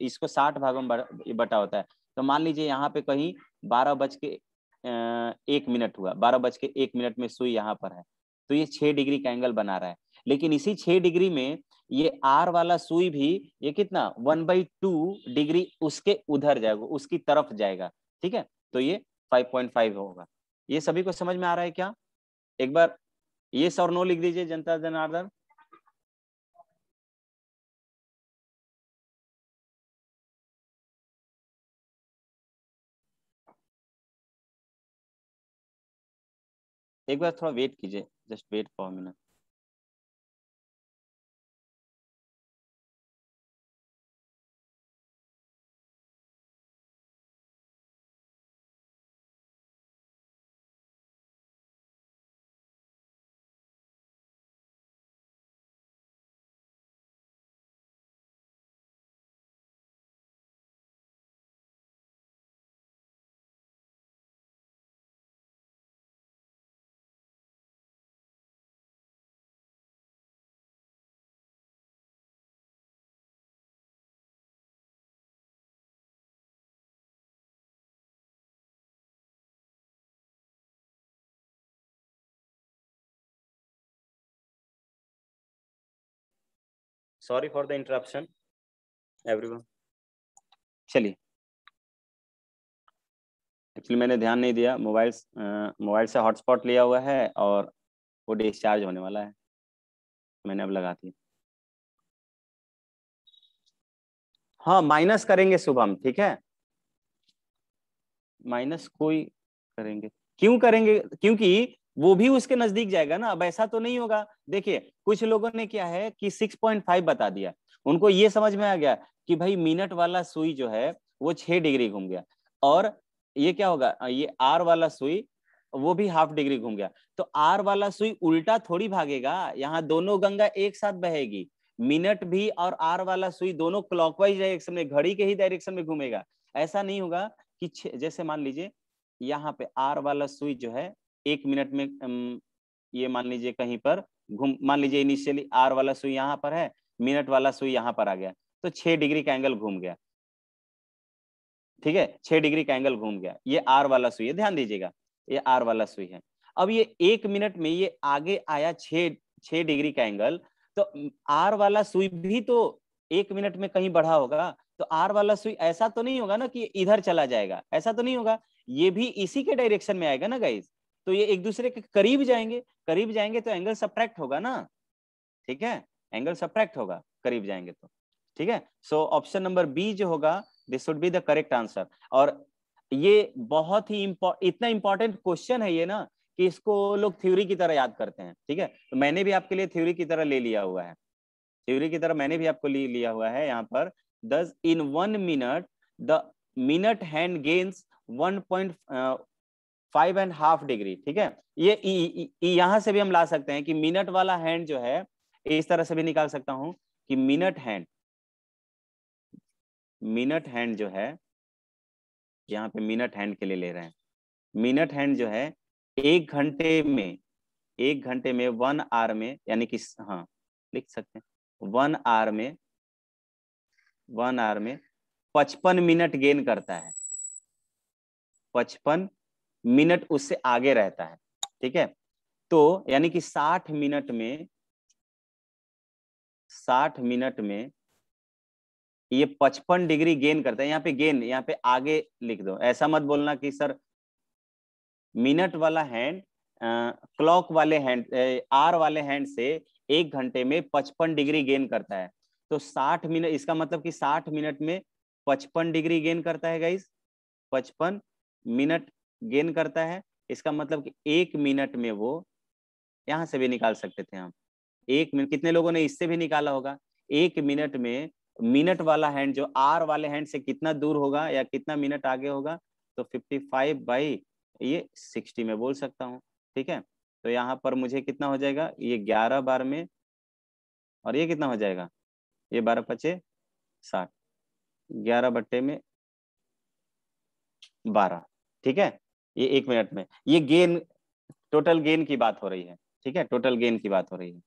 इसको 60 भागों में बटा होता है। तो मान लीजिए यहाँ पे कहीं 12 बज के 1 मिनट हुआ, 12 बज के 1 मिनट में सुई यहाँ पर है, तो ये 6 डिग्री का एंगल बना रहा है। लेकिन इसी 6 डिग्री में ये आर वाला सुई भी ये कितना 1/2 डिग्री उसके उधर जाएगा, उसकी तरफ जाएगा, ठीक है। तो ये 5.5 होगा। ये सभी को समझ में आ रहा है क्या? एक बार ये और नो लिख दीजिए जनता जनार्दन। एक बार थोड़ा वेट कीजिए, just wait for minute. Sorry for the interruption everyone. चलिए, एक्चुअली मैंने ध्यान नहीं दिया, मोबाइल से हॉटस्पॉट लिया हुआ है और वो डिस्चार्ज होने वाला है, मैंने अब लगा दिया। हाँ माइनस करेंगे शुभम, ठीक है। माइनस कोई करेंगे, क्यों करेंगे, क्योंकि वो भी उसके नजदीक जाएगा ना। अब ऐसा तो नहीं होगा, देखिए कुछ लोगों ने क्या है कि 6.5 बता दिया, उनको ये समझ में आ गया कि भाई मिनट वाला सुई जो है वो 6 डिग्री घूम गया, और ये क्या होगा, ये आर वाला सुई वो भी हाफ डिग्री घूम गया। तो आर वाला सुई उल्टा थोड़ी भागेगा, यहाँ दोनों गंगा एक साथ बहेगी। मिनट भी और आर वाला सुई दोनों क्लॉकवाइज डायरेक्शन में, घड़ी के ही डायरेक्शन में घूमेगा। ऐसा नहीं होगा कि जैसे मान लीजिए यहाँ पे आर वाला सुई जो है 1 मिनट में ये मान लीजिए कहीं पर घूम, मान लीजिए इनिशियली आर वाला सुई यहाँ पर है, मिनट वाला सुई यहाँ पर आ गया, तो 6 डिग्री का एंगल घूम गया। ठीक है, 6 डिग्री का एंगल घूम गया, ये आर वाला सुई है, ध्यान दीजिएगा ये आर वाला सुई है। अब ये 1 मिनट में ये आगे आया 6 डिग्री का एंगल, तो आर वाला सुई भी तो 1 मिनट में कहीं बढ़ा होगा, तो आर वाला सुई ऐसा तो नहीं होगा ना कि इधर चला जाएगा, ऐसा तो नहीं होगा, ये भी इसी के डायरेक्शन में आएगा ना गाइस, तो ये एक दूसरे के करीब जाएंगे तो एंगल सब्ट्रैक्ट होगा ना, ठीक है, एंगल सब्ट्रैक्ट होगा करीब जाएंगे तो, ठीक है। सो ऑप्शन नंबर बी जो होगा this should be the correct answer. और ये बहुत ही इतना इंपॉर्टेंट क्वेश्चन है ये ना कि इसको लोग थ्योरी की तरह याद करते हैं, ठीक है, तो मैंने भी आपके लिए थ्योरी की तरह ले लिया हुआ है, थ्योरी की तरह मैंने भी आपको लिया हुआ है यहाँ पर। दस इन 1 minute the minute hand gains 1.5 degree, ठीक है, ये यहां से भी हम ला सकते हैं कि मिनट वाला हैंड जो है इस तरह से भी निकाल सकता हूं कि मिनट हैंड जो है, यहाँ पे मिनट हैंड के लिए ले रहे हैं, मिनट हैंड जो है 1 घंटे में 1 आवर में, यानी कि हाँ लिख सकते हैं 1 आवर में 55 मिनट गेन करता है, 55 मिनट उससे आगे रहता है, ठीक है, तो यानी कि 60 मिनट में ये 55 डिग्री गेन करता है। यहाँ पे गेन, यहाँ पे आगे लिख दो, ऐसा मत बोलना कि सर मिनट वाला हैंड क्लॉक वाले हैंड आर वाले हैंड से 1 घंटे में 55 डिग्री गेन करता है, तो 60 मिनट, इसका मतलब कि 60 मिनट में 55 डिग्री गेन करता है गाइस, 55 मिनट गेन करता है, इसका मतलब कि 1 मिनट में वो, यहां से भी निकाल सकते थे हम, 1 मिनट, कितने लोगों ने इससे भी निकाला होगा, 1 मिनट में मिनट वाला हैंड जो आर वाले हैंड से कितना दूर होगा या कितना मिनट आगे होगा, तो 55 बाई ये 60 में बोल सकता हूँ, ठीक है। तो यहाँ पर मुझे कितना हो जाएगा, ये 11 बार में, और ये कितना हो जाएगा, ये 12 पचे 60, 11 बट्टे में 12, ठीक है, ये 1 मिनट में, ये गेन, टोटल गेन की बात हो रही है, ठीक है, टोटल गेन की बात हो रही है।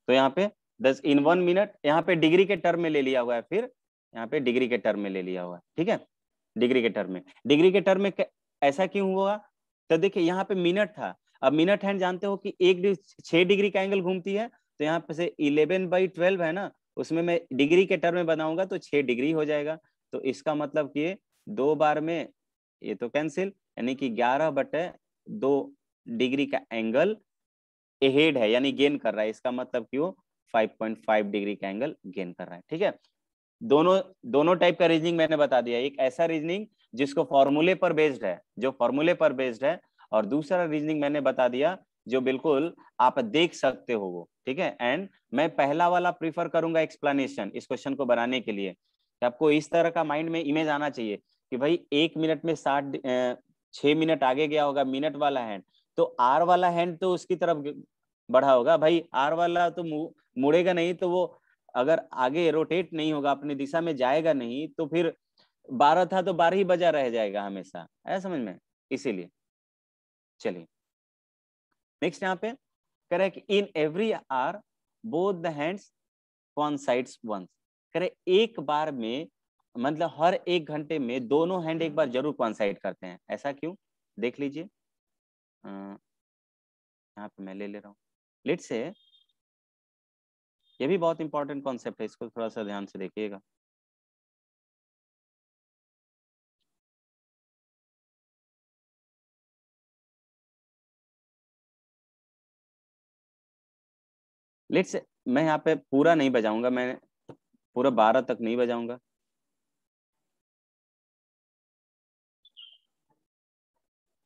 तो यहाँ पे 10 इन 1 मिनट, यहाँ पे डिग्री के टर्म में ले लिया हुआ है, फिर यहाँ पे डिग्री के टर्म में ले लिया हुआ है, ठीक है, डिग्री के टर्म में ऐसा क्यों हुआ, तो देखिए यहाँ पे मिनट था, अब मिनट हैंड जानते हो कि 6 डिग्री का एंगल घूमती है, तो यहाँ पे से 11/12 है ना, उसमें मैं डिग्री के टर्म में बनाऊंगा तो 6 डिग्री हो जाएगा, तो इसका मतलब कि 2 बार में ये तो कैंसिल, यानी कि 11/2 डिग्री का एंगल अहेड है, यानी गेन कर रहा है, इसका मतलब क्यों 5.5 डिग्री का एंगल गेन कर रहा है, ठीक है। दोनों टाइप का रीजनिंग मैंने बता दिया, एक ऐसा रीजनिंग जिसको फॉर्मूले पर बेस्ड है, जो फॉर्मूले पर बेस्ड है, और दूसरा रीजनिंग मैंने बता दिया जो बिल्कुल आप देख सकते हो वो, ठीक है। एंड मैं पहला वाला प्रीफर करूंगा एक्सप्लेनेशन इस क्वेश्चन को बनाने के लिए, कि आपको इस तरह का माइंड में इमेज आना चाहिए कि भाई 1 मिनट में 6 मिनट आगे गया होगा मिनट वाला हैंड, तो आर वाला हैंड तो उसकी तरफ बढ़ा होगा, भाई आर वाला तो मुड़ेगा नहीं, तो वो अगर आगे रोटेट नहीं होगा, अपनी दिशा में जाएगा नहीं, तो फिर 12 था तो 12 ही बजा रह जाएगा हमेशा, है समझ में, इसीलिए। चलिए नेक्स्ट यहाँ पे कह रहा है कि in every hour both the hands coincides once, कह रहे एक बार में, मतलब हर 1 घंटे में दोनों हैंड एक बार जरूर कोइंसाइड करते हैं, ऐसा क्यों, देख लीजिए, यहाँ पे मैं ले रहा हूँ, लेट्स से ये भी बहुत इंपॉर्टेंट कॉन्सेप्ट है, इसको थोड़ा सा ध्यान से देखिएगा। लेट्स मैं यहाँ पे पूरा नहीं बजाऊंगा, मैं पूरा 12 तक नहीं बजाऊंगा,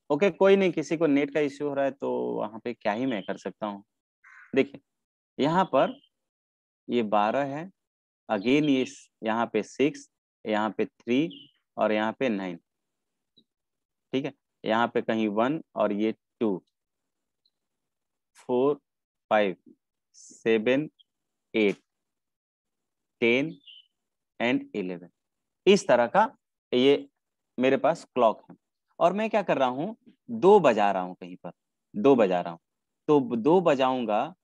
ओके कोई नहीं, किसी को नेट का इश्यू हो रहा है तो वहां पे क्या ही मैं कर सकता हूँ। देखिए यहाँ पर ये 12 है, अगेन ये यहाँ पे 6, यहाँ पे 3 और यहाँ पे 9, ठीक है, यहाँ पे कहीं 1 और ये 2, 4, 5, 7, 8, 10 एंड 11, इस तरह का ये मेरे पास क्लॉक है, और मैं क्या कर रहा हूँ, 2 बजा रहा हूँ, कहीं पर 2 बजा रहा हूँ, तो 2 बजाऊंगा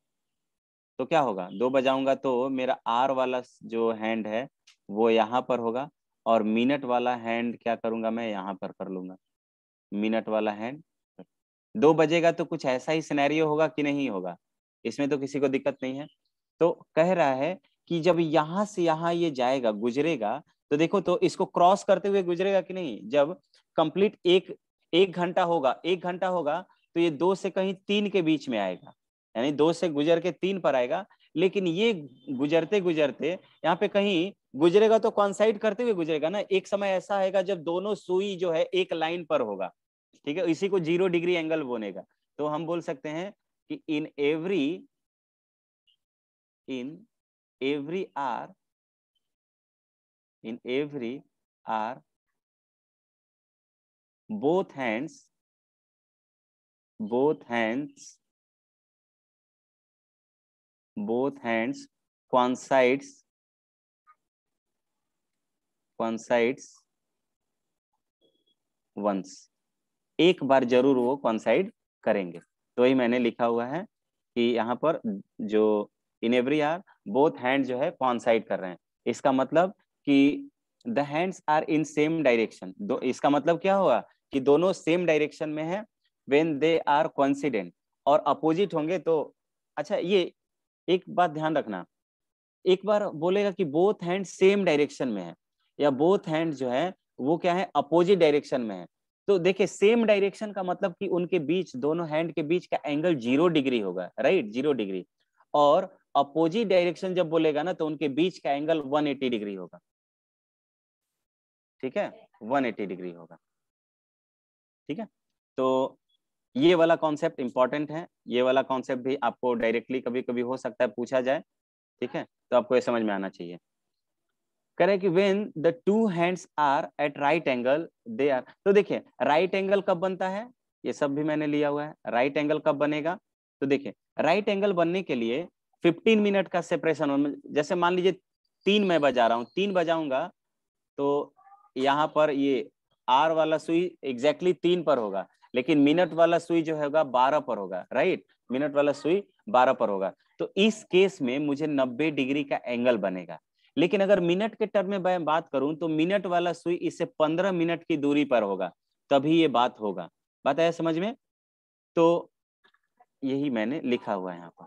तो क्या होगा, 2 बजाऊंगा तो मेरा आर वाला जो हैंड है वो यहाँ पर होगा, और मिनट वाला हैंड क्या करूंगा मैं, यहाँ पर कर लूंगा मिनट वाला हैंड। 2 बजेगा तो कुछ ऐसा ही सिनेरियो होगा कि नहीं होगा, इसमें तो किसी को दिक्कत नहीं है। तो कह रहा है कि जब यहाँ से यहाँ ये जाएगा गुजरेगा, तो देखो तो इसको क्रॉस करते हुए गुजरेगा कि नहीं, जब कंप्लीट एक घंटा होगा, 1 घंटा होगा, तो ये 2 से कहीं 3 के बीच में आएगा, यानी 2 से गुजर के 3 पर आएगा। लेकिन ये गुजरते गुजरते यहाँ पे कहीं गुजरेगा तो कॉन्साइड करते हुए गुजरेगा ना, एक समय ऐसा आएगा जब दोनों सुई जो है एक लाइन पर होगा, ठीक है, इसी को 0 डिग्री एंगल बोलेगा। तो हम बोल सकते हैं कि in every hour both hands coincides once, एक बार जरूर वो कॉन्साइड करेंगे। तो वही मैंने लिखा हुआ है कि यहाँ पर जो in every hour both hand जो है कॉन्साइड कर रहे हैं, इसका मतलब कि the hands are in same direction. इसका मतलब क्या हुआ कि दोनों सेम डायरेक्शन में है। व्हेन दे आर कोइंसिडेंट, और अपोजिट होंगे तो अच्छा, ये एक बात ध्यान रखना, एक बार बोलेगा कि बोथ हैंड सेम डायरेक्शन में है, या बोथ हैंड जो है वो क्या है, अपोजिट डायरेक्शन में है। तो देखिए सेम डायरेक्शन का मतलब कि उनके बीच, दोनों हैंड के बीच का एंगल 0 डिग्री होगा, राइट, 0 डिग्री। और अपोजिट डायरेक्शन जब बोलेगा ना, तो उनके बीच का एंगल 180 डिग्री होगा, ठीक है, 180 डिग्री होगा, ठीक है। तो ये वाला कॉन्सेप्ट इंपॉर्टेंट है, ये वाला कॉन्सेप्ट भी आपको डायरेक्टली कभी कभी हो सकता है पूछा जाए, ठीक है, तो आपको ये समझ में आना चाहिए। करें कि when the two hands are at right angle they are, तो देखिए राइट एंगल कब बनता है, ये सब भी मैंने लिया हुआ है, राइट एंगल कब बनेगा। तो देखिए राइट एंगल बनने के लिए 15 मिनट का सेपरेशन, जैसे मान लीजिए 3 मैं बजा रहा हूँ, 3 बजाऊंगा तो यहाँ पर ये आर वाला सुई एग्जैक्टली 3 पर होगा, लेकिन मिनट वाला सुई जो होगा 12 पर होगा, राइट, मिनट वाला सुई 12 पर होगा। तो इस केस में मुझे 90 डिग्री का एंगल बनेगा। लेकिन अगर मिनट के टर्म में मैं बात करूं तो मिनट वाला सुई इससे 15 मिनट की दूरी पर होगा, तभी ये बात होगा। बात आया समझ में। तो यही मैंने लिखा हुआ है यहाँ पर,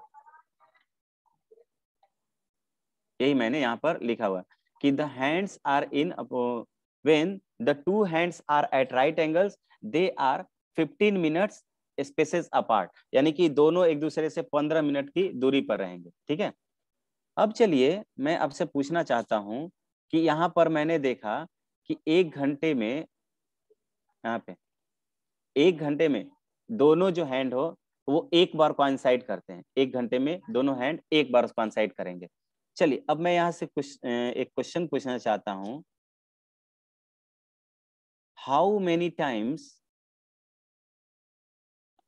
यही मैंने यहाँ पर लिखा हुआ कि the hands are in when the two hands are at right angles they are 15 minutes spaces apart, यानी कि दोनों एक दूसरे से 15 मिनट की दूरी पर रहेंगे, ठीक है। अब चलिए मैं आपसे पूछना चाहता हूं कि यहाँ पर मैंने देखा कि 1 घंटे में, यहाँ पे 1 घंटे में दोनों जो हैंड हो वो एक बार कोइंसाइड करते हैं, 1 घंटे में दोनों हैंड एक बार कोइंसाइड करेंगे। चलिए अब मैं यहाँ से कुछ एक क्वेश्चन पूछना चाहता हूँ, how many times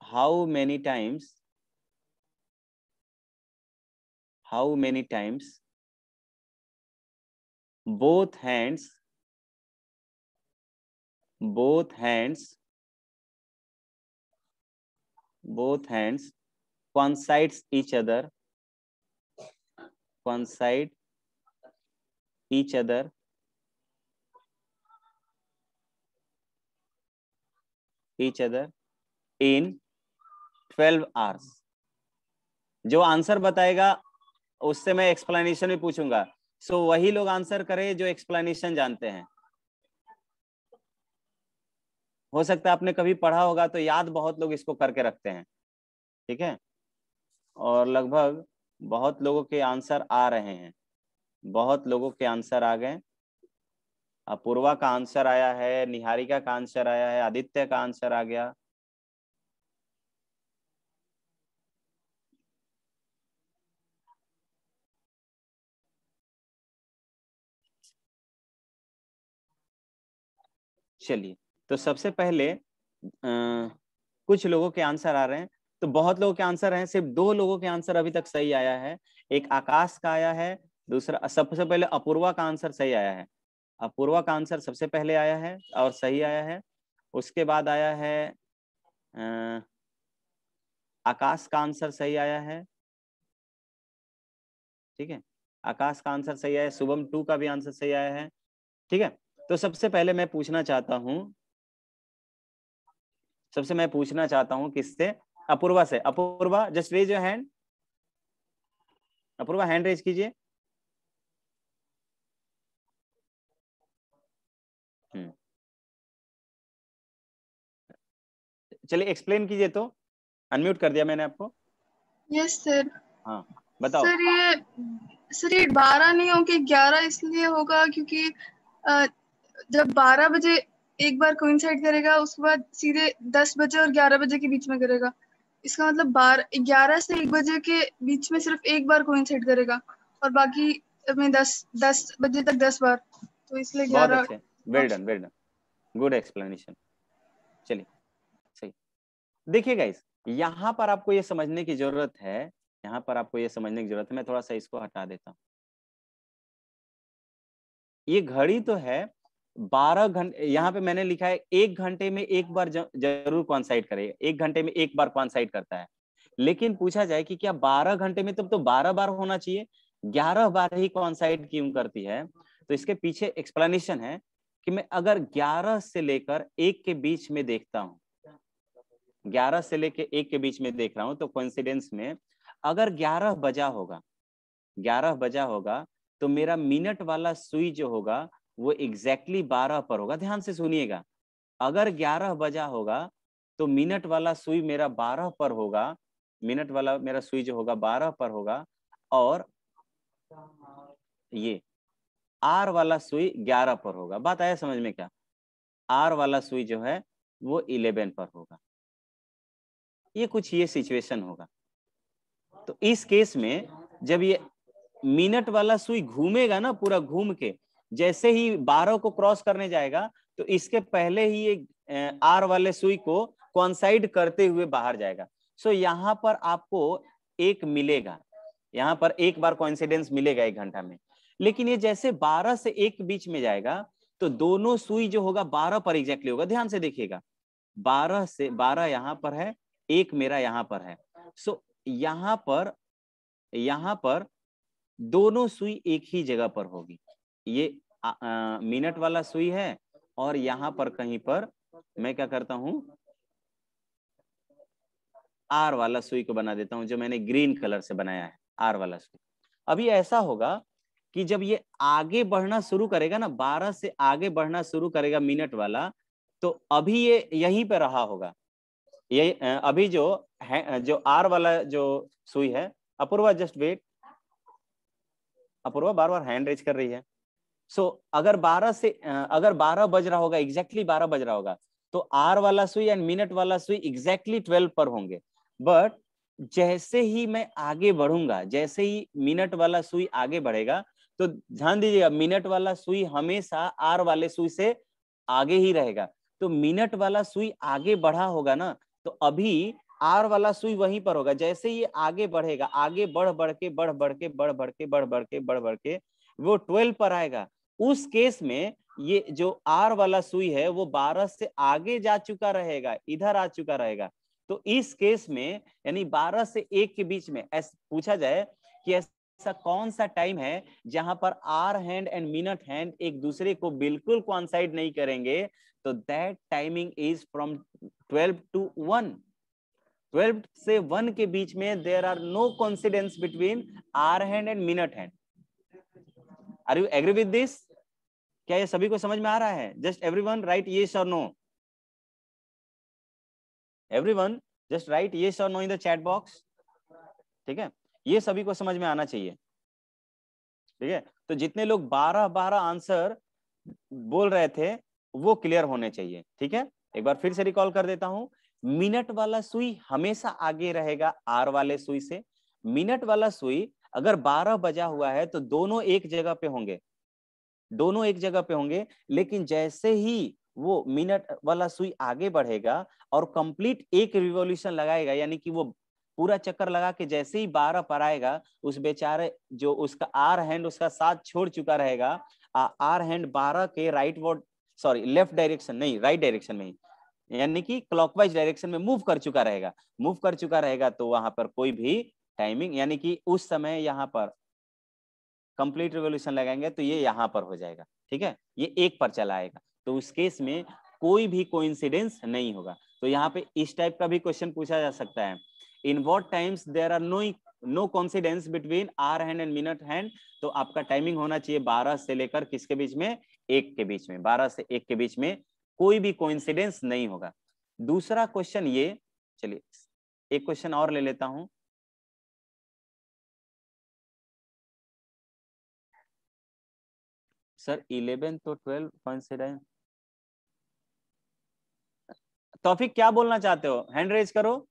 how many times how many times both hands both hands both hands coincides coincide each other in 12 hours। जो आंसर बताएगा उससे मैं एक्सप्लेनेशन भी पूछूंगा, सो वही लोग आंसर करें जो एक्सप्लेनेशन जानते हैं। हो सकता है आपने कभी पढ़ा होगा तो याद बहुत लोग इसको करके रखते हैं, ठीक है, और लगभग बहुत लोगों के आंसर आ रहे हैं, बहुत लोगों के आंसर आ गए। अपूर्वा का आंसर आया है, निहारिका का आंसर आया है, आदित्य का आंसर आ गया। चलिए तो सबसे पहले कुछ लोगों के आंसर आ रहे हैं, तो बहुत लोगों के आंसर हैं, सिर्फ 2 लोगों के आंसर अभी तक सही आया है। एक आकाश का आया है, दूसरा सबसे पहले अपूर्वा का आंसर सही आया है, अपूर्वा का आंसर सबसे पहले आया है और सही आया है। उसके बाद आया है आकाश का आंसर सही आया है, ठीक है, आकाश का आंसर सही आया है, शुभम 2 का भी आंसर सही आया है, ठीक है। तो सबसे पहले मैं पूछना चाहता हूं किससे? अपूर्वा से। Apoorva just raise your hand. Apoorva hand raise कीजिए। चलिए एक्सप्लेन कीजिए तो। अनम्यूट कर दिया मैंने आपको। Yes sir. हाँ बताओ। सर ये 12 नहीं होके 11 इसलिए होगा क्योंकि जब 12 बजे एक बार कोइंसाइड करेगा, उसके बाद सीधे 10 बजे और 11 बजे के बीच में करेगा। इसका मतलब 11 से 1 बजे के बीच में सिर्फ एक बार कोइंसाइड करेगा और बाकी में 10 बजे तक 10 बार, तो इसलिए 11। बहुत अच्छे, well done well done, good explanation. चलिए सही। देखिए गाइस, यहाँ पर आपको ये समझने की जरूरत है, मैं थोड़ा सा इसको हटा देता हूँ। ये घड़ी तो है 12 घंटे, यहाँ पे मैंने लिखा है 1 घंटे में एक बार जरूर कॉन्साइड करेगा, 1 घंटे में एक बार कॉन्साइड करता है। लेकिन पूछा जाए कि क्या 12 घंटे में, तब तो 12 बार होना चाहिए, 11 बार ही कॉन्साइड क्यों करती है? तो इसके पीछे एक्सप्लेनेशन है कि मैं अगर 11 से लेकर 1 के बीच में देखता हूँ, 11 से लेकर 1 के बीच में देख रहा हूं, तो कोइंसिडेंस में अगर 11 बजा होगा तो मेरा मिनट वाला सुई जो होगा वो एग्जैक्टली 12 पर होगा। ध्यान से सुनिएगा, अगर 11 बजा होगा तो मिनट वाला सुई मेरा 12 पर होगा, मिनट वाला मेरा सुई जो होगा 12 पर होगा, और ये आर वाला सुई 11 पर होगा। बात आया समझ में क्या? आर वाला सुई जो है वो 11 पर होगा। ये कुछ ये सिचुएशन होगा। तो इस केस में जब ये मिनट वाला सुई घूमेगा ना, पूरा घूम के जैसे ही 12 को क्रॉस करने जाएगा, तो इसके पहले ही ये आर वाले सुई को कॉन्साइड करते हुए बाहर जाएगा। सो यहाँ पर आपको एक मिलेगा, यहाँ पर एक बार कोइंसिडेंस मिलेगा 1 घंटा में। लेकिन ये जैसे 12 से 1 बीच में जाएगा तो दोनों सुई जो होगा 12 पर एग्जैक्टली होगा। ध्यान से देखिएगा, 12 से 12 यहाँ पर है, 1 मेरा यहाँ पर है। सो यहाँ पर दोनों सुई एक ही जगह पर होगी। ये मिनट वाला सुई है, और यहाँ पर कहीं पर मैं क्या करता हूं, आर वाला सुई को बना देता हूं, जो मैंने ग्रीन कलर से बनाया है, आर वाला सुई। अभी ऐसा होगा कि जब ये आगे बढ़ना शुरू करेगा ना, 12 से आगे बढ़ना शुरू करेगा मिनट वाला, तो अभी ये यहीं पे रहा होगा। ये अभी जो है, जो आर वाला जो सुई है, अपूर्वा जस्ट वेट, अपूर्वा बार बार हैंड रेज कर रही है। सो अगर 12 बज रहा होगा, एग्जैक्टली 12 बज रहा होगा, तो आर वाला सुई एंड मिनट वाला सुई एग्जैक्टली 12 पर होंगे। बट जैसे ही मैं आगे बढ़ूंगा, जैसे ही मिनट वाला सुई आगे बढ़ेगा, तो ध्यान दीजिएगा, मिनट वाला सुई हमेशा आर वाले सुई से आगे ही रहेगा। तो मिनट वाला सुई आगे बढ़ा होगा ना, तो अभी आर वाला सुई वहीं पर होगा। जैसे ही आगे बढ़ेगा, आगे बढ़ बढ़ के वो 12 पर आएगा। उस केस में ये जो आर वाला सुई है वो 12 से आगे जा चुका रहेगा, इधर आ चुका रहेगा। तो इस केस में यानी 12 से 1 के बीच में पूछा जाए कि ऐसा कौन सा टाइम है जहां पर hour hand and minute hand एक दूसरे को बिल्कुल कोइंसाइड नहीं करेंगे, तो that timing is from 12 to 1। 12 से 1 के बीच में there are no coincidence between hour hand and minute hand. Are you agree with this? क्या ये सभी को समझ में आ रहा है? जस्ट एवरीवन राइट येस और no. Everyone just write yes और no in the chat box. ठीक है, ये सभी को समझ में आना चाहिए। ठीक है, तो जितने लोग 12 आंसर बोल रहे थे वो क्लियर होने चाहिए। ठीक है, एक बार फिर से रिकॉल कर देता हूं। मिनट वाला सुई हमेशा आगे रहेगा आर वाले सुई से। मिनट वाला सुई अगर 12 बजा हुआ है तो दोनों एक जगह पे होंगे, लेकिन जैसे ही वो मिनट वाला सुई आगे बढ़ेगा और कंप्लीट एक रिवॉल्यूशन लगाएगा, यानी कि वो पूरा चक्कर लगा के जैसे ही 12 पर आएगा, उस बेचारे जो उसका आर हैंड उसका साथ छोड़ चुका रहेगा, आर हैंड 12 के लेफ्ट डायरेक्शन नहीं, राइट डायरेक्शन में ही, यानी कि क्लॉकवाइज डायरेक्शन में मूव कर चुका रहेगा। तो वहां पर कोई भी टाइमिंग, यानी कि उस समय यहाँ पर कंप्लीट रिवॉल्यूशन लगाएंगे तो ये यहाँ पर हो जाएगा। ठीक है, ये 1 पर चला आएगा, तो उस केस में कोई भी कोइंसिडेंस नहीं होगा। तो यहाँ पे इस टाइप का भी क्वेश्चन पूछा जा सकता है, in what times there are no coincidence between hour hand and minute hand. तो आपका टाइमिंग होना चाहिए 12 से लेकर किसके बीच में, 1 के बीच में, 12 से 1 के बीच में कोई भी कोइंसिडेंस नहीं होगा। दूसरा क्वेश्चन ये, चलिए एक क्वेश्चन और ले लेता हूं। सर 11 तो 12 कोइंसिडेंस, तौफीक क्या बोलना चाहते हो, हैंड रेज करो।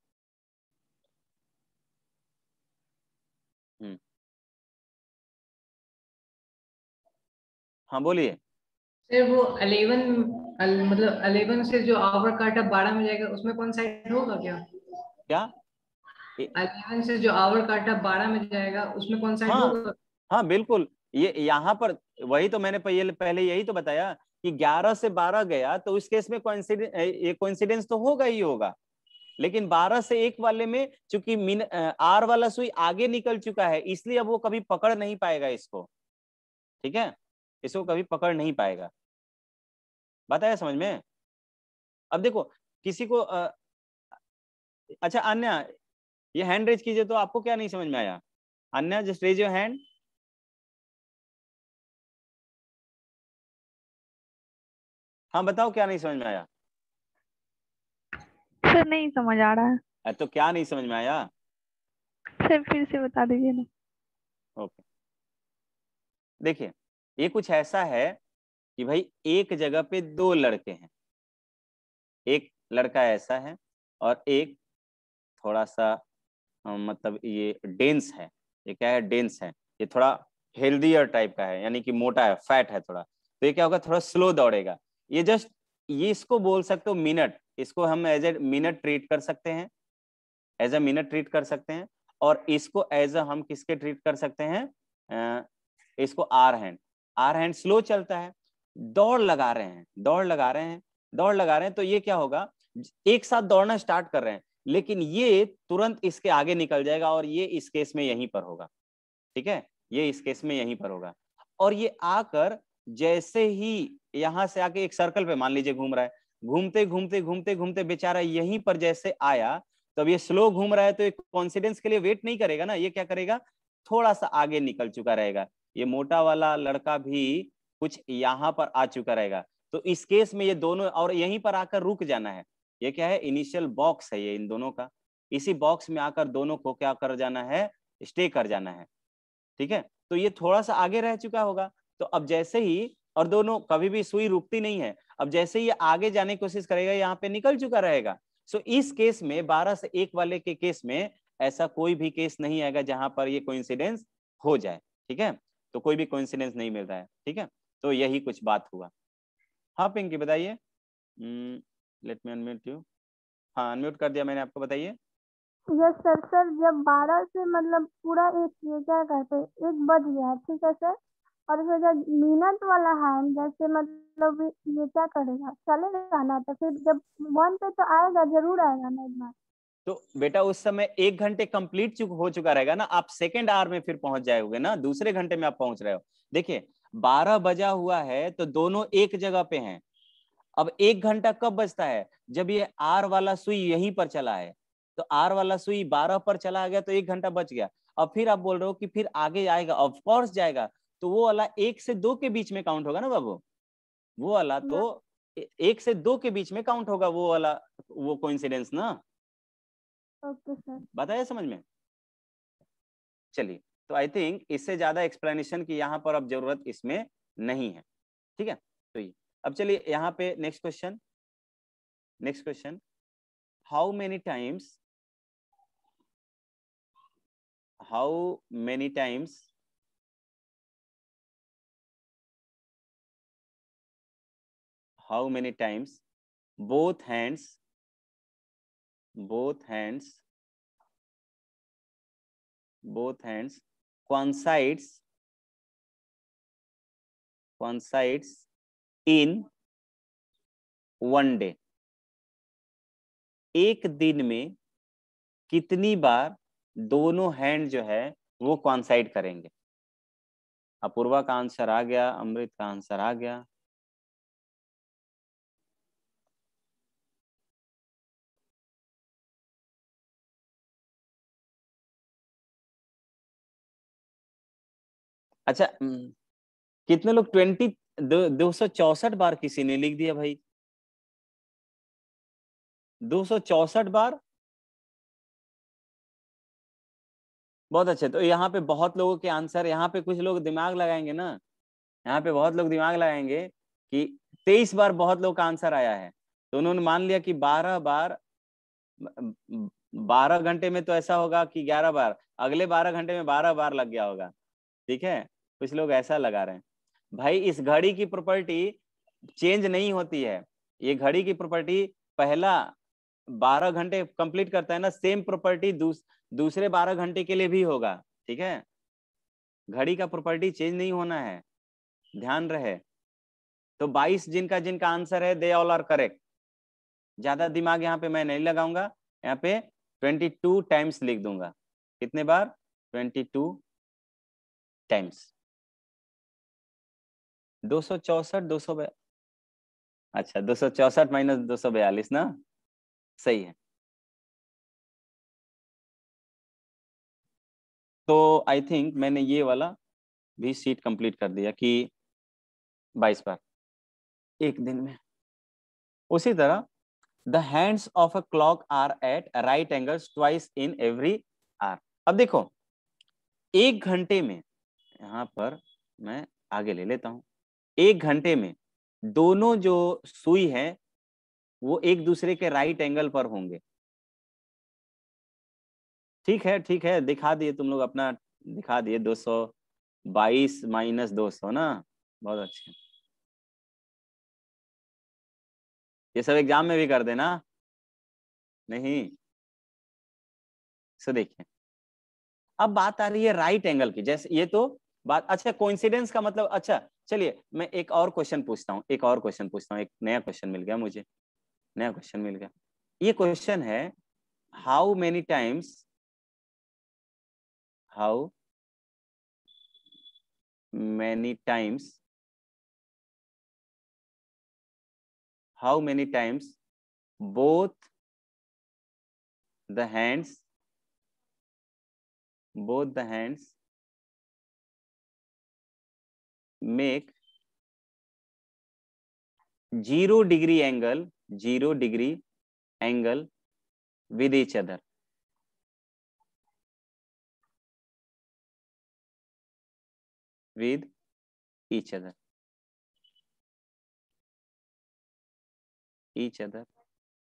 हाँ बोलिए। सर वो 11 मतलब 11 से जो आवर काटा 12 में जाएगा उसमें कौन साइड होगा क्या? क्या 11 से जो आवर काटा 12 में जाएगा उसमें कौन साइड हाँ होगा? हाँ बिल्कुल, ये यहाँ पर वही तो मैंने पहले यही तो बताया कि 11 से 12 गया तो उस केस में कोइंसिडेंस तो होगा ही होगा, लेकिन 12 से 1 वाले में चूंकि आर वाला सुई आगे निकल चुका है, इसलिए अब वो कभी पकड़ नहीं पाएगा इसको, ठीक है, इसको कभी पकड़ नहीं पाएगा। बात आया समझ में? अब देखो किसी को अच्छा अन्या, ये हैंड रेज कीजिए, तो आपको क्या नहीं समझ में आया? अन्या जस्ट रेज योर हैंड। हाँ बताओ क्या नहीं समझ में आया? सर नहीं समझ आ रहा है। तो क्या नहीं समझ में आया? सर फिर से बता दीजिए ना। ओके, देखिए ये कुछ ऐसा है कि भाई एक जगह पे 2 लड़के हैं, एक लड़का ऐसा है और एक थोड़ा सा मतलब ये डेंस है, ये क्या है, डेंस है, ये थोड़ा हेल्दियर टाइप का है, यानी कि मोटा है, फैट है थोड़ा, तो ये क्या होगा, थोड़ा स्लो दौड़ेगा। ये जस्ट ये इसको बोल सकते हो मिनट, इसको हम एज ए मिनट ट्रीट कर सकते हैं, एज ए मिनट ट्रीट कर सकते हैं, और इसको एज ए हम किसके ट्रीट कर सकते हैं, इसको hour hand. Hour hand slow चलता है, दौड़ लगा रहे हैं, दौड़ लगा रहे हैं, दौड़ लगा रहे हैं, तो ये क्या होगा, एक साथ दौड़ना स्टार्ट कर रहे हैं, लेकिन ये तुरंत इसके आगे निकल जाएगा और ये इस केस में यहीं पर होगा, ठीक है, ये इस केस में यहीं पर होगा। और ये आकर जैसे ही यहां से आके एक सर्कल पे मान लीजिए घूम रहा है, घूमते घूमते घूमते घूमते बेचारा यहीं पर जैसे आया, तो अब ये स्लो घूम रहा है तो एक कॉन्फिडेंस के लिए वेट नहीं करेगा ना, ये क्या करेगा, थोड़ा सा आगे निकल चुका रहेगा, ये मोटा वाला लड़का भी कुछ यहाँ पर आ चुका रहेगा, तो इस केस में ये दोनों और यहीं पर आकर रुक जाना है। ये क्या है, इनिशियल बॉक्स है ये इन दोनों का, इसी बॉक्स में आकर दोनों को क्या कर जाना है, स्टे कर जाना है, ठीक है। तो ये थोड़ा सा आगे रह चुका होगा, तो अब जैसे ही, और दोनों कभी भी सुई रुकती नहीं है, अब जैसे ही ये आगे जाने की कोशिश करेगा यहाँ पे निकल चुका रहेगा। सो इस केस में 12 से 1 वाले के केस में ऐसा कोई भी केस नहीं आएगा जहां पर ये कोइंसिडेंस हो जाए, ठीक है, तो कोई भी कोइंसिडेंस नहीं मिल रहा है, ठीक है, तो यही कुछ बात हुआ। हाँ पिंकी बताइए, लेट मी अनम्यूट यू। हाँ अनम्यूट कर दिया मैंने आपको, बताइए। Yes sir. सर जब 12 से मतलब पूरा एक ये क्या कहते हैं 1 बज गया, ठीक है सर, और फिर जब मिनट वाला हैंड जैसे मतलब ये क्या करेगा, चलेगा ना, तो फिर जब 1 पे तो आएगा, जरूर आएगा ना एक बार। तो बेटा उस समय 1 घंटे कंप्लीट हो चुका रहेगा ना, आप सेकेंड आवर में फिर पहुंच जाओगे ना, दूसरे घंटे में आप पहुंच रहे हो। देखिए 12 बजा हुआ है तो दोनों एक जगह पे हैं, अब 1 घंटा कब बजता है, जब ये आर वाला सुई यहीं पर चला है, तो आर वाला सुई 12 पर चला गया तो 1 घंटा बच गया। अब फिर आप बोल रहे हो कि फिर आगे आएगा, ऑफ कोर्स जाएगा, तो वो वाला 1 से 2 के बीच में काउंट होगा ना बाबू, वो वाला तो 1 से 2 के बीच में काउंट होगा, वो वाला वो कोइंसिडेंस ना। Okay sir. बताया समझ में? चलिए, तो आई थिंक इससे ज्यादा एक्सप्लेनेशन की यहाँ पर अब जरूरत इसमें नहीं है, ठीक है। तो ये अब चलिए यहाँ पे next question, next question, how many times both hands coincides in one day, एक दिन में कितनी बार दोनों हैंड जो है वो कोइंसाइड करेंगे, अपूर्वा का आंसर आ गया, अमृत का आंसर आ गया। अच्छा, कितने लोग 264 बार किसी ने लिख दिया भाई, 264 बार। बहुत अच्छे। तो यहाँ पे बहुत लोगों के आंसर, यहाँ पे कुछ लोग दिमाग लगाएंगे ना, यहाँ पे बहुत लोग दिमाग लगाएंगे कि 23 बार बहुत लोग का आंसर आया है, तो उन्होंने मान लिया कि 12 बार, 12 घंटे में तो ऐसा होगा कि 11 बार, अगले 12 घंटे में 12 बार लग गया होगा। ठीक है, कुछ लोग ऐसा लगा रहे हैं। भाई इस घड़ी की प्रॉपर्टी चेंज नहीं होती है, ये घड़ी की प्रॉपर्टी पहला 12 घंटे कंप्लीट करता है ना, सेम प्रॉपर्टी दूसरे 12 घंटे के लिए भी होगा। ठीक है, घड़ी का प्रॉपर्टी चेंज नहीं होना है, ध्यान रहे। तो 22 जिनका जिनका आंसर है, दे ऑल आर करेक्ट। ज्यादा दिमाग यहाँ पे मैं नहीं लगाऊंगा, यहाँ पे 22 टाइम्स लिख दूंगा। कितने बार? 22 टाइम्स। 264, 200, अच्छा 264 माइनस 242 ना, सही है। तो आई थिंक मैंने ये वाला भी सीट कंप्लीट कर दिया कि 22 बार एक दिन में। उसी तरह the hands of a clock are at right angles twice in every hour. अब देखो, एक घंटे में, यहाँ पर मैं आगे ले लेता हूं, एक घंटे में दोनों जो सुई है वो एक दूसरे के राइट एंगल पर होंगे। ठीक है, ठीक है, दिखा दिए तुम लोग अपना, दिखा दिए 222 माइनस 200 ना, बहुत अच्छे। ये सब एग्जाम में भी कर देना, नहीं? सो देखिए, अब बात आ रही है राइट एंगल की। जैसे ये तो बात, अच्छा कोइंसिडेंस का मतलब, अच्छा चलिए मैं एक और क्वेश्चन पूछता हूँ, एक और क्वेश्चन पूछता हूँ, एक नया क्वेश्चन मिल गया मुझे, नया क्वेश्चन मिल गया। ये क्वेश्चन है, how many times, how many times, how many times both the hands, both the hands make 0 degree angle, 0 degree angle with each other? With each other, each other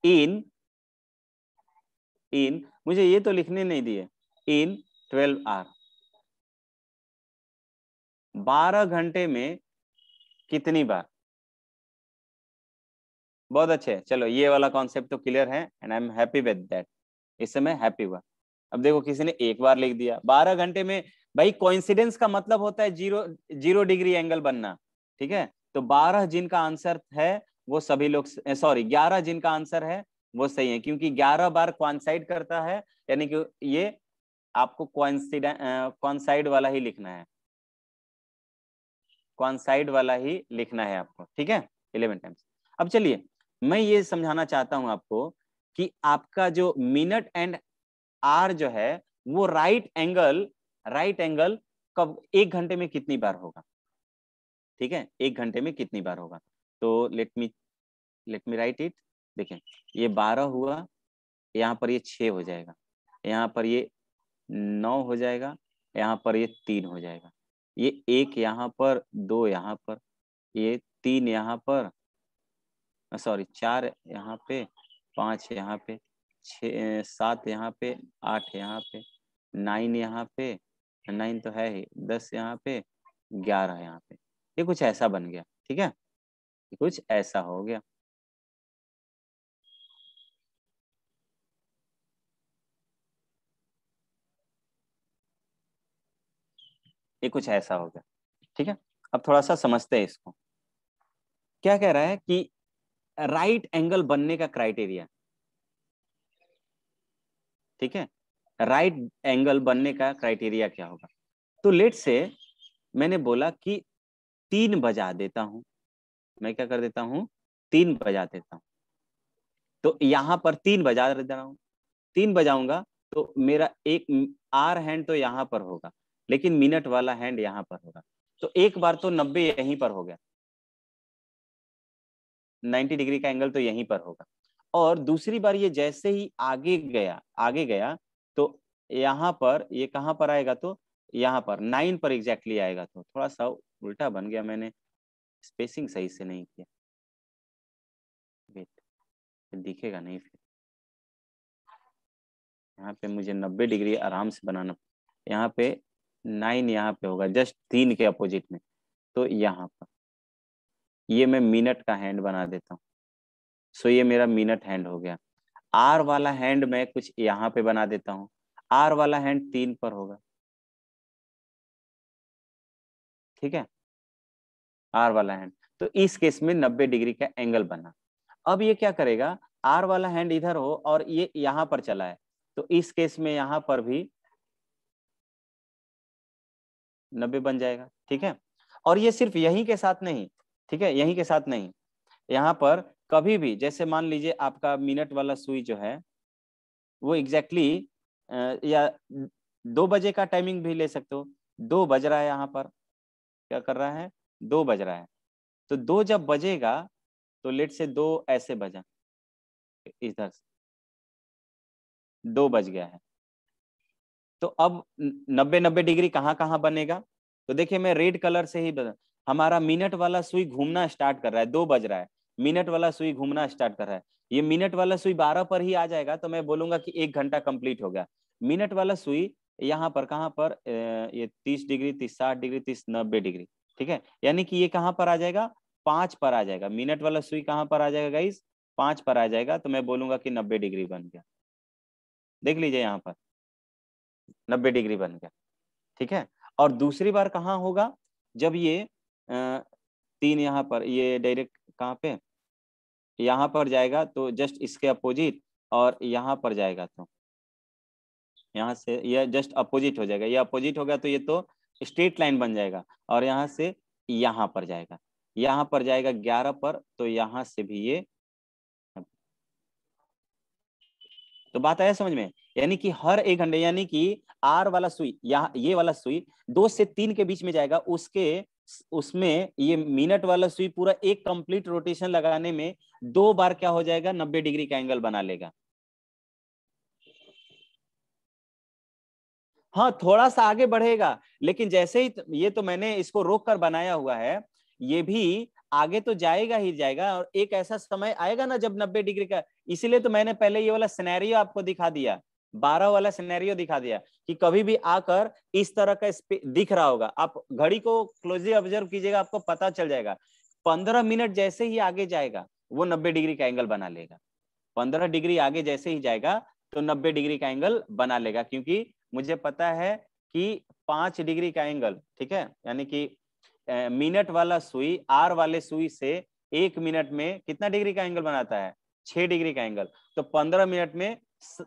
in, in, मुझे ये तो लिखने नहीं दिए, in 12 hour, 12 घंटे में कितनी बार? बहुत अच्छे, चलो ये वाला कॉन्सेप्ट तो क्लियर है and I am happy with that, इससे मैं हैप्पी हुआ। अब देखो किसी ने एक बार लिख दिया 12 घंटे में, भाई कोइंसिडेंस का मतलब होता है 0 डिग्री एंगल बनना। ठीक है, तो 12 जिनका आंसर है वो सभी लोग, सॉरी 11 जिनका आंसर है वो सही है, क्योंकि 11 बार कोइंसाइड करता है, यानी कि ये आपको कोइंसाइड वाला ही लिखना है, कोइंसाइड वाला ही लिखना है आपको। ठीक है, 11 टाइम्स। अब चलिए मैं ये समझाना चाहता हूं आपको कि आपका जो मिनट एंड आर जो है वो राइट एंगल कब एक घंटे में कितनी बार होगा? ठीक है, एक घंटे में कितनी बार होगा? तो लेट मी राइट इट। देखें, ये 12 हुआ, यहाँ पर ये 6 हो जाएगा, यहाँ पर ये 9 हो जाएगा, यहाँ पर ये 3 हो जाएगा, ये 1 यहाँ पर, 2 यहाँ पर, ये 3 यहाँ पर, सॉरी 4 यहाँ पे, 5 यहाँ पे, 7 यहाँ पे, 8 यहाँ पे, 9 यहाँ पे, 9 तो है ही, 10 यहाँ पे, 11 यहाँ पे। ये कुछ ऐसा बन गया। ठीक है, ये कुछ ऐसा हो गया। ये कुछ ऐसा हो गया। ठीक है, अब थोड़ा सा समझते हैं इसको। क्या कह रहा है कि राइट एंगल बनने का क्राइटेरिया, ठीक है, राइट एंगल बनने का क्राइटेरिया क्या होगा? तो लेट से मैंने बोला कि 3 बजा देता हूं, मैं क्या कर देता हूं, 3 बजा देता हूं। तो यहाँ पर 3 बजा दे रहा हूं, 3 बजाऊंगा तो मेरा एक आर हैंड तो यहाँ पर होगा, लेकिन मिनट वाला हैंड यहाँ पर होगा। तो एक बार तो 90 यहीं पर हो गया, 90 डिग्री का एंगल तो यहीं पर होगा। और दूसरी बार ये जैसे ही आगे गया तो यहाँ पर ये कहाँ पर आएगा, तो यहाँ पर 9 पर एग्जैक्टली आएगा। तो थोड़ा सा उल्टा बन गया, मैंने स्पेसिंग सही से नहीं किया, वेट दिखेगा नहीं फिर। यहाँ पे मुझे 90 डिग्री आराम से बनाना, यहाँ पे 9 यहाँ पे होगा, जस्ट 3 के अपोजिट में। तो यहाँ पर ये मैं मिनट का हैंड बना देता हूँ। सो ये मेरा मिनट हैंड हो गया। आर वाला हैंड मैं कुछ यहाँ पे बना देता हूँ, आर वाला हैंड 3 पर होगा, ठीक है, आर वाला हैंड। तो इस केस में 90 डिग्री का एंगल बना। अब ये क्या करेगा, आर वाला हैंड इधर हो और ये यहाँ पर चला है, तो इस केस में यहाँ पर भी 90 बन जाएगा, ठीक है। और ये सिर्फ यहीं के साथ नहीं, ठीक है, यहीं के साथ नहीं, यहाँ पर कभी भी जैसे मान लीजिए आपका मिनट वाला सुई जो है वो एग्जैक्टली या 2 बजे का टाइमिंग भी ले सकते हो। 2 बज रहा है, यहाँ पर क्या कर रहा है, 2 बज रहा है। तो 2 जब बजेगा तो लेट से 2 ऐसे बजा, इधर से 2 बज गया है। तो अब 90 डिग्री कहाँ कहाँ बनेगा, तो देखिए मैं रेड कलर से ही बता, हमारा मिनट वाला सुई घूमना स्टार्ट कर रहा है, 2 बज रहा है, मिनट वाला सुई घूमना स्टार्ट कर रहा है। ये मिनट वाला सुई 12 पर ही आ जाएगा, तो मैं बोलूंगा कि 1 घंटा कंप्लीट हो गया। मिनट वाला सुई यहाँ पर कहाँ पर, ये 30 डिग्री, 30, 60 डिग्री, 30, 90 डिग्री, ठीक है। यानी कि ये कहाँ पर आ जाएगा, 5 पर आ जाएगा। मिनट वाला सुई कहाँ पर आ जाएगा गाइस, 5 पर आ जाएगा। तो मैं बोलूंगा कि 90 डिग्री बन गया। देख लीजिए यहाँ पर 90 डिग्री बन गया, ठीक है। और दूसरी बार कहाँ होगा, जब ये 3 यहाँ पर, ये डायरेक्ट कहाँ पे, यहाँ पर जाएगा तो जस्ट इसके अपोजिट, और यहाँ पर जाएगा तो यहाँ से ये जस्ट अपोजिट हो जाएगा। ये अपोजिट हो गया तो ये तो स्ट्रेट लाइन बन जाएगा, और यहाँ से यहाँ पर जाएगा, यहाँ पर जाएगा 11 पर, तो यहाँ से भी ये। तो बात आया समझ में, यानी कि हर 1 घंटे, यानी कि आर वाला सुई, यहाँ ये वाला सुई 2 से 3 के बीच में जाएगा, उसमें ये मिनट वाला सुई पूरा एक कंप्लीट रोटेशन लगाने में 2 बार क्या हो जाएगा, 90 डिग्री का एंगल बना लेगा। हाँ थोड़ा सा आगे बढ़ेगा, लेकिन जैसे ही ये तो मैंने इसको रोक कर बनाया हुआ है, ये भी आगे तो जाएगा ही जाएगा, और एक ऐसा समय आएगा ना जब 90 डिग्री का, इसीलिए तो मैंने पहले ये वाला सिनेरियो आपको दिखा दिया, 12 वाला सिनेरियो दिखा दिया, कि कभी भी आकर इस तरह का दिख रहा होगा। आप घड़ी को क्लोजली ऑब्जर्व कीजिएगा, आपको पता चल जाएगा। 15 मिनट जैसे ही आगे जाएगा वो 90 डिग्री का एंगल बना लेगा। 15 डिग्री आगे जैसे ही जाएगा तो 90 डिग्री का एंगल बना लेगा, क्योंकि मुझे पता है कि 5 डिग्री का एंगल, ठीक है, यानी कि मिनट वाला सुई आर वाले सुई से 1 मिनट में कितना डिग्री का एंगल बनाता है, 6 डिग्री का एंगल। तो 15 मिनट में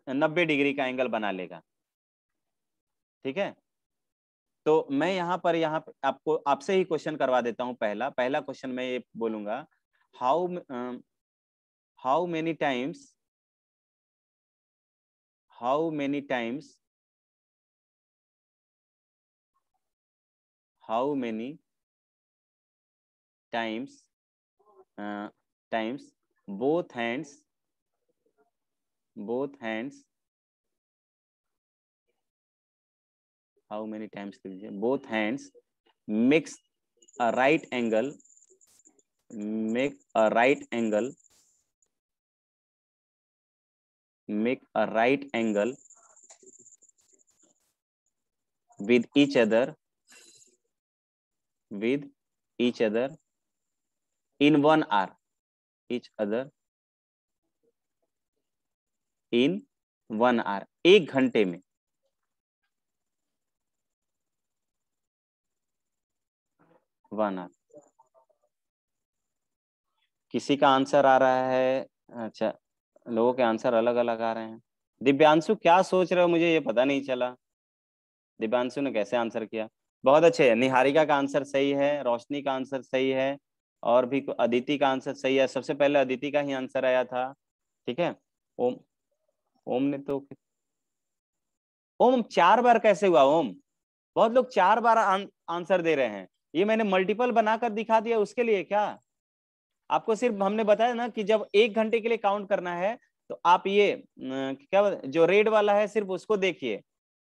90 डिग्री का एंगल बना लेगा, ठीक है। तो मैं यहाँ पे आपको आपसे ही क्वेश्चन करवा देता हूँ। पहला क्वेश्चन मैं ये बोलूंगा, how many times how many times both hands how many times both hands makes a right angle make a right angle with each other in 1 hour, each other in 1 hour, 1 घंटे में। किसी का answer आ रहा है? अच्छा, लोगों के answer अलग अलग आ रहे हैं। दिव्यांशु क्या सोच रहे हो, मुझे ये पता नहीं चला। दिव्यांशु ने कैसे आंसर किया? बहुत अच्छे। निहारिका का आंसर सही है, रोशनी का आंसर सही है, और भी अदिति का आंसर सही है। सबसे पहले अदिति का ही आंसर आया था। ठीक है, ओम, ओम ने तो, ओम 4 बार कैसे हुआ ओम? बहुत लोग 4 बार आंसर दे रहे हैं। ये मैंने मल्टीपल बनाकर दिखा दिया उसके लिए क्या? आपको सिर्फ हमने बताया ना कि जब 1 घंटे के लिए काउंट करना है तो आप ये क्या जो रेड वाला है सिर्फ उसको देखिए,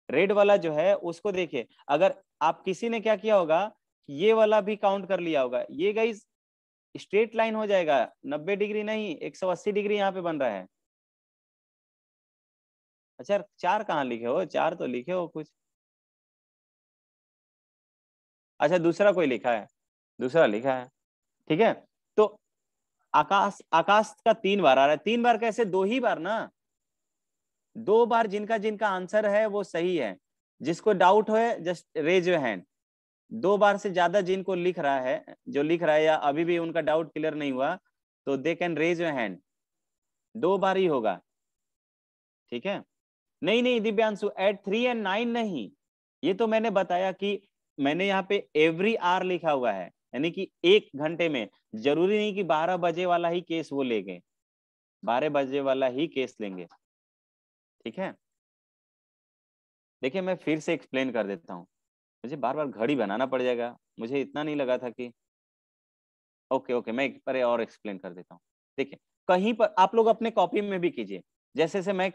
रेड वाला जो है उसको देखिए। अगर आप किसी ने क्या किया होगा, ये वाला भी काउंट कर लिया होगा, ये गाइस स्ट्रेट लाइन हो जाएगा, 90 डिग्री नहीं 180 डिग्री यहाँ पे बन रहा है। अच्छा 4 कहाँ लिखे हो? 4 तो लिखे हो कुछ। अच्छा दूसरा कोई लिखा है, दूसरा लिखा है। ठीक है, तो आकाश, आकाश का 3 बार आ रहा है। 3 बार कैसे? 2 ही बार ना, 2 बार। जिनका जिनका आंसर है वो सही है, जिसको डाउट हो जस्ट रेज योर हैंड। 2 बार से ज्यादा जिनको लिख रहा है, जो लिख रहा है या अभी भी उनका डाउट क्लियर नहीं हुआ, तो they can raise your hand. 2 बार ही होगा। ठीक है, नहीं नहीं दिव्यांशु, एट 3 and 9 नहीं, ये तो मैंने बताया कि मैंने यहाँ पे एवरी आवर लिखा हुआ है, यानी कि 1 घंटे में। जरूरी नहीं कि 12 बजे वाला ही केस वो लेंगे, 12 बजे वाला ही केस लेंगे। ठीक है, देखिए मैं फिर से एक्सप्लेन कर देता हूँ, मुझे बार बार घड़ी बनाना पड़ जाएगा, मुझे इतना नहीं लगा था कि ओके ओके, मैं एक बार और एक्सप्लेन कर देता हूँ। देखिए कहीं पर आप लोग अपने कॉपी में भी कीजिए, जैसे से मैं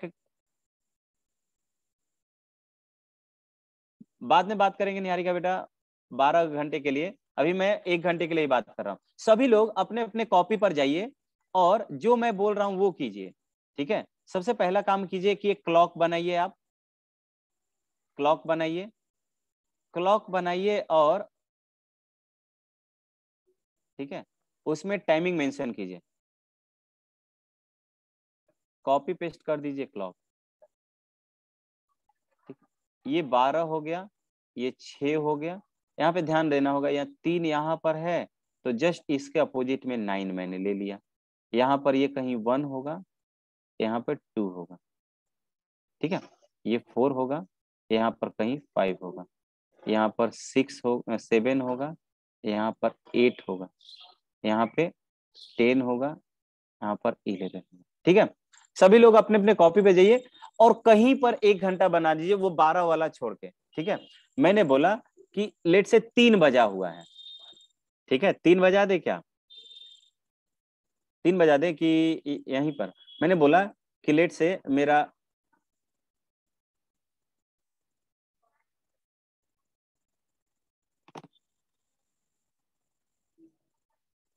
बाद में बात करेंगे निहारिका बेटा 12 घंटे के लिए, अभी मैं 1 घंटे के लिए बात कर रहा हूँ। सभी लोग अपने अपने कॉपी पर जाइए और जो मैं बोल रहा हूँ वो कीजिए। ठीक है, सबसे पहला काम कीजिए कि एक क्लॉक बनाइए, आप क्लॉक बनाइए, क्लॉक बनाइए और ठीक है उसमें टाइमिंग मेंशन कीजिए, कॉपी पेस्ट कर दीजिए क्लॉक। ठीक, ये 12 हो गया, ये 6 हो गया। यहाँ पे ध्यान देना होगा, यहाँ 3 यहाँ पर है तो जस्ट इसके अपोजिट में 9 मैंने ले लिया। यहाँ पर ये कहीं 1 होगा, यहाँ पर 2 होगा। ठीक है, ये 4 होगा, यहाँ पर कहीं 5 होगा, यहाँ पर 6 होगा, 7 होगा, यहाँ पर 8 होगा, यहाँ पे 10 होगा, यहाँ पर 11 होगा। ठीक है, सभी लोग अपने अपने कॉपी पे जाइए और कहीं पर 1 घंटा बना दीजिए, वो 12 वाला छोड़ के। ठीक है, मैंने बोला कि लेट से 3 बजा हुआ है। ठीक है, 3 बजा दे क्या? 3 बजा दे कि यहीं पर मैंने बोला कि लेट से मेरा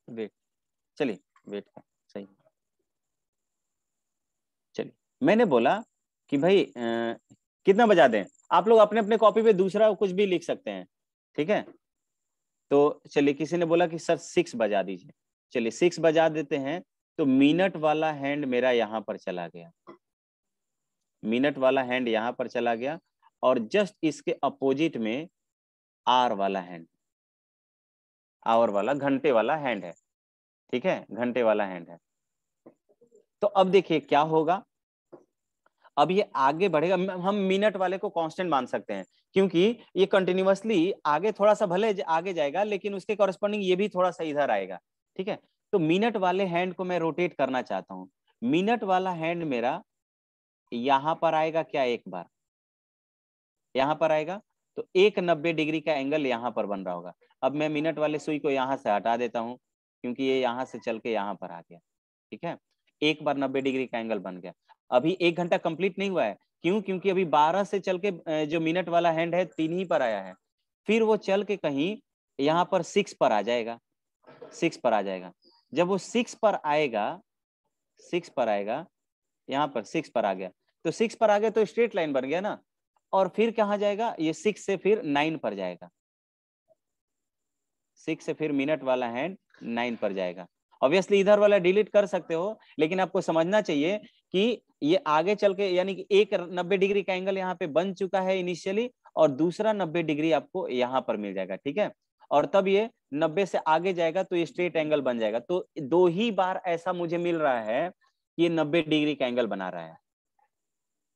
वेट, चलिए वेट का सही, चलिए मैंने बोला कि भाई कितना बजा दें? आप लोग अपने अपने कॉपी पे दूसरा कुछ भी लिख सकते हैं। ठीक है, तो चलिए किसी ने बोला कि सर 6 बजा दीजिए, चलिए 6 बजा देते हैं। तो मिनट वाला हैंड मेरा यहाँ पर चला गया, मिनट वाला हैंड यहाँ पर चला गया और जस्ट इसके अपोजिट में आवर वाला हैंड, आवर वाला घंटे वाला हैंड है। ठीक है, घंटे वाला हैंड है। तो अब देखिए क्या होगा, अब ये आगे बढ़ेगा। हम मिनट वाले को कांस्टेंट मान सकते हैं क्योंकि ये कंटिन्यूअसली आगे थोड़ा सा भले आगे जाएगा लेकिन उसके कॉरेस्पॉन्डिंग ये भी थोड़ा सा इधर आएगा। ठीक है, तो मिनट वाले हैंड को मैं रोटेट करना चाहता हूँ। मिनट वाला हैंड मेरा यहां पर आएगा क्या? एक बार यहां पर आएगा तो एक 90 डिग्री का एंगल यहां पर बन रहा होगा। अब मैं मिनट वाले सुई को यहां से हटा देता हूं क्योंकि ये यहां से चल के यहां पर आ गया। ठीक है, एक बार 90 डिग्री का एंगल बन गया। अभी 1 घंटा कंप्लीट नहीं हुआ है, क्यों? क्योंकि अभी 12 से चल के जो मिनट वाला हैंड है 3 ही पर आया है, फिर वो चल के कहीं यहाँ पर 6 पर आ जाएगा, 6 पर आ जाएगा। जब वो 6 पर आएगा, 6 पर आएगा, यहाँ पर 6 पर आ गया, तो 6 पर आ गया तो स्ट्रेट लाइन बन गया ना। और फिर कहाँ जाएगा? ये 6 से फिर 9 पर जाएगा, 6 से फिर मिनट वाला हैंड 9 पर जाएगा। ऑब्वियसली इधर वाला डिलीट कर सकते हो, लेकिन आपको समझना चाहिए कि ये आगे चल के यानी कि एक 90 डिग्री का एंगल यहाँ पे बन चुका है इनिशियली और दूसरा 90 डिग्री आपको यहाँ पर मिल जाएगा। ठीक है, और तब ये 90 से आगे जाएगा तो ये स्ट्रेट एंगल बन जाएगा। तो 2 ही बार ऐसा मुझे मिल रहा है कि ये 90 डिग्री का एंगल बना रहा है।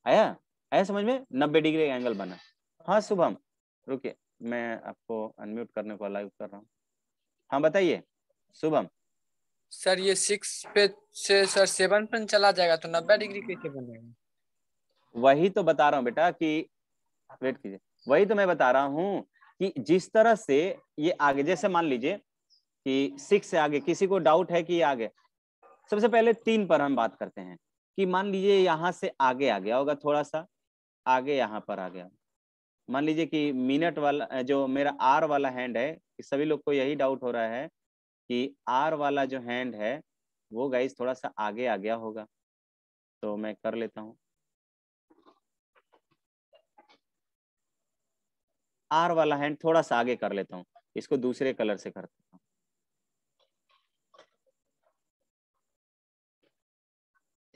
आया आया समझ में? 90 डिग्री का एंगल बना। हाँ शुभम रुकिए, मैं आपको अनम्यूट करने को अलाउ कर रहा हूँ। हाँ बताइए शुभम। सर ये 6 पे से सर 7 पर चला जाएगा तो 90 डिग्री कैसे बनेगा? वही तो बता रहा हूँ बेटा कि वेट कीजिए, वही तो मैं बता रहा हूँ कि जिस तरह से ये आगे, जैसे मान लीजिए कि 6 से आगे किसी को डाउट है कि ये आगे, सबसे पहले 3 पर हम बात करते हैं कि मान लीजिए यहाँ से आगे आ गया होगा, थोड़ा सा आगे यहाँ पर आ गया। मान लीजिए कि मिनट वाला जो मेरा आर वाला हैंड है, सभी लोग को यही डाउट हो रहा है कि आर वाला जो हैंड है वो गाइस थोड़ा सा आगे आ गया होगा। तो मैं कर लेता हूँ, आर वाला हैंड थोड़ा सा आगे कर लेता हूँ, इसको दूसरे कलर से करता हूँ।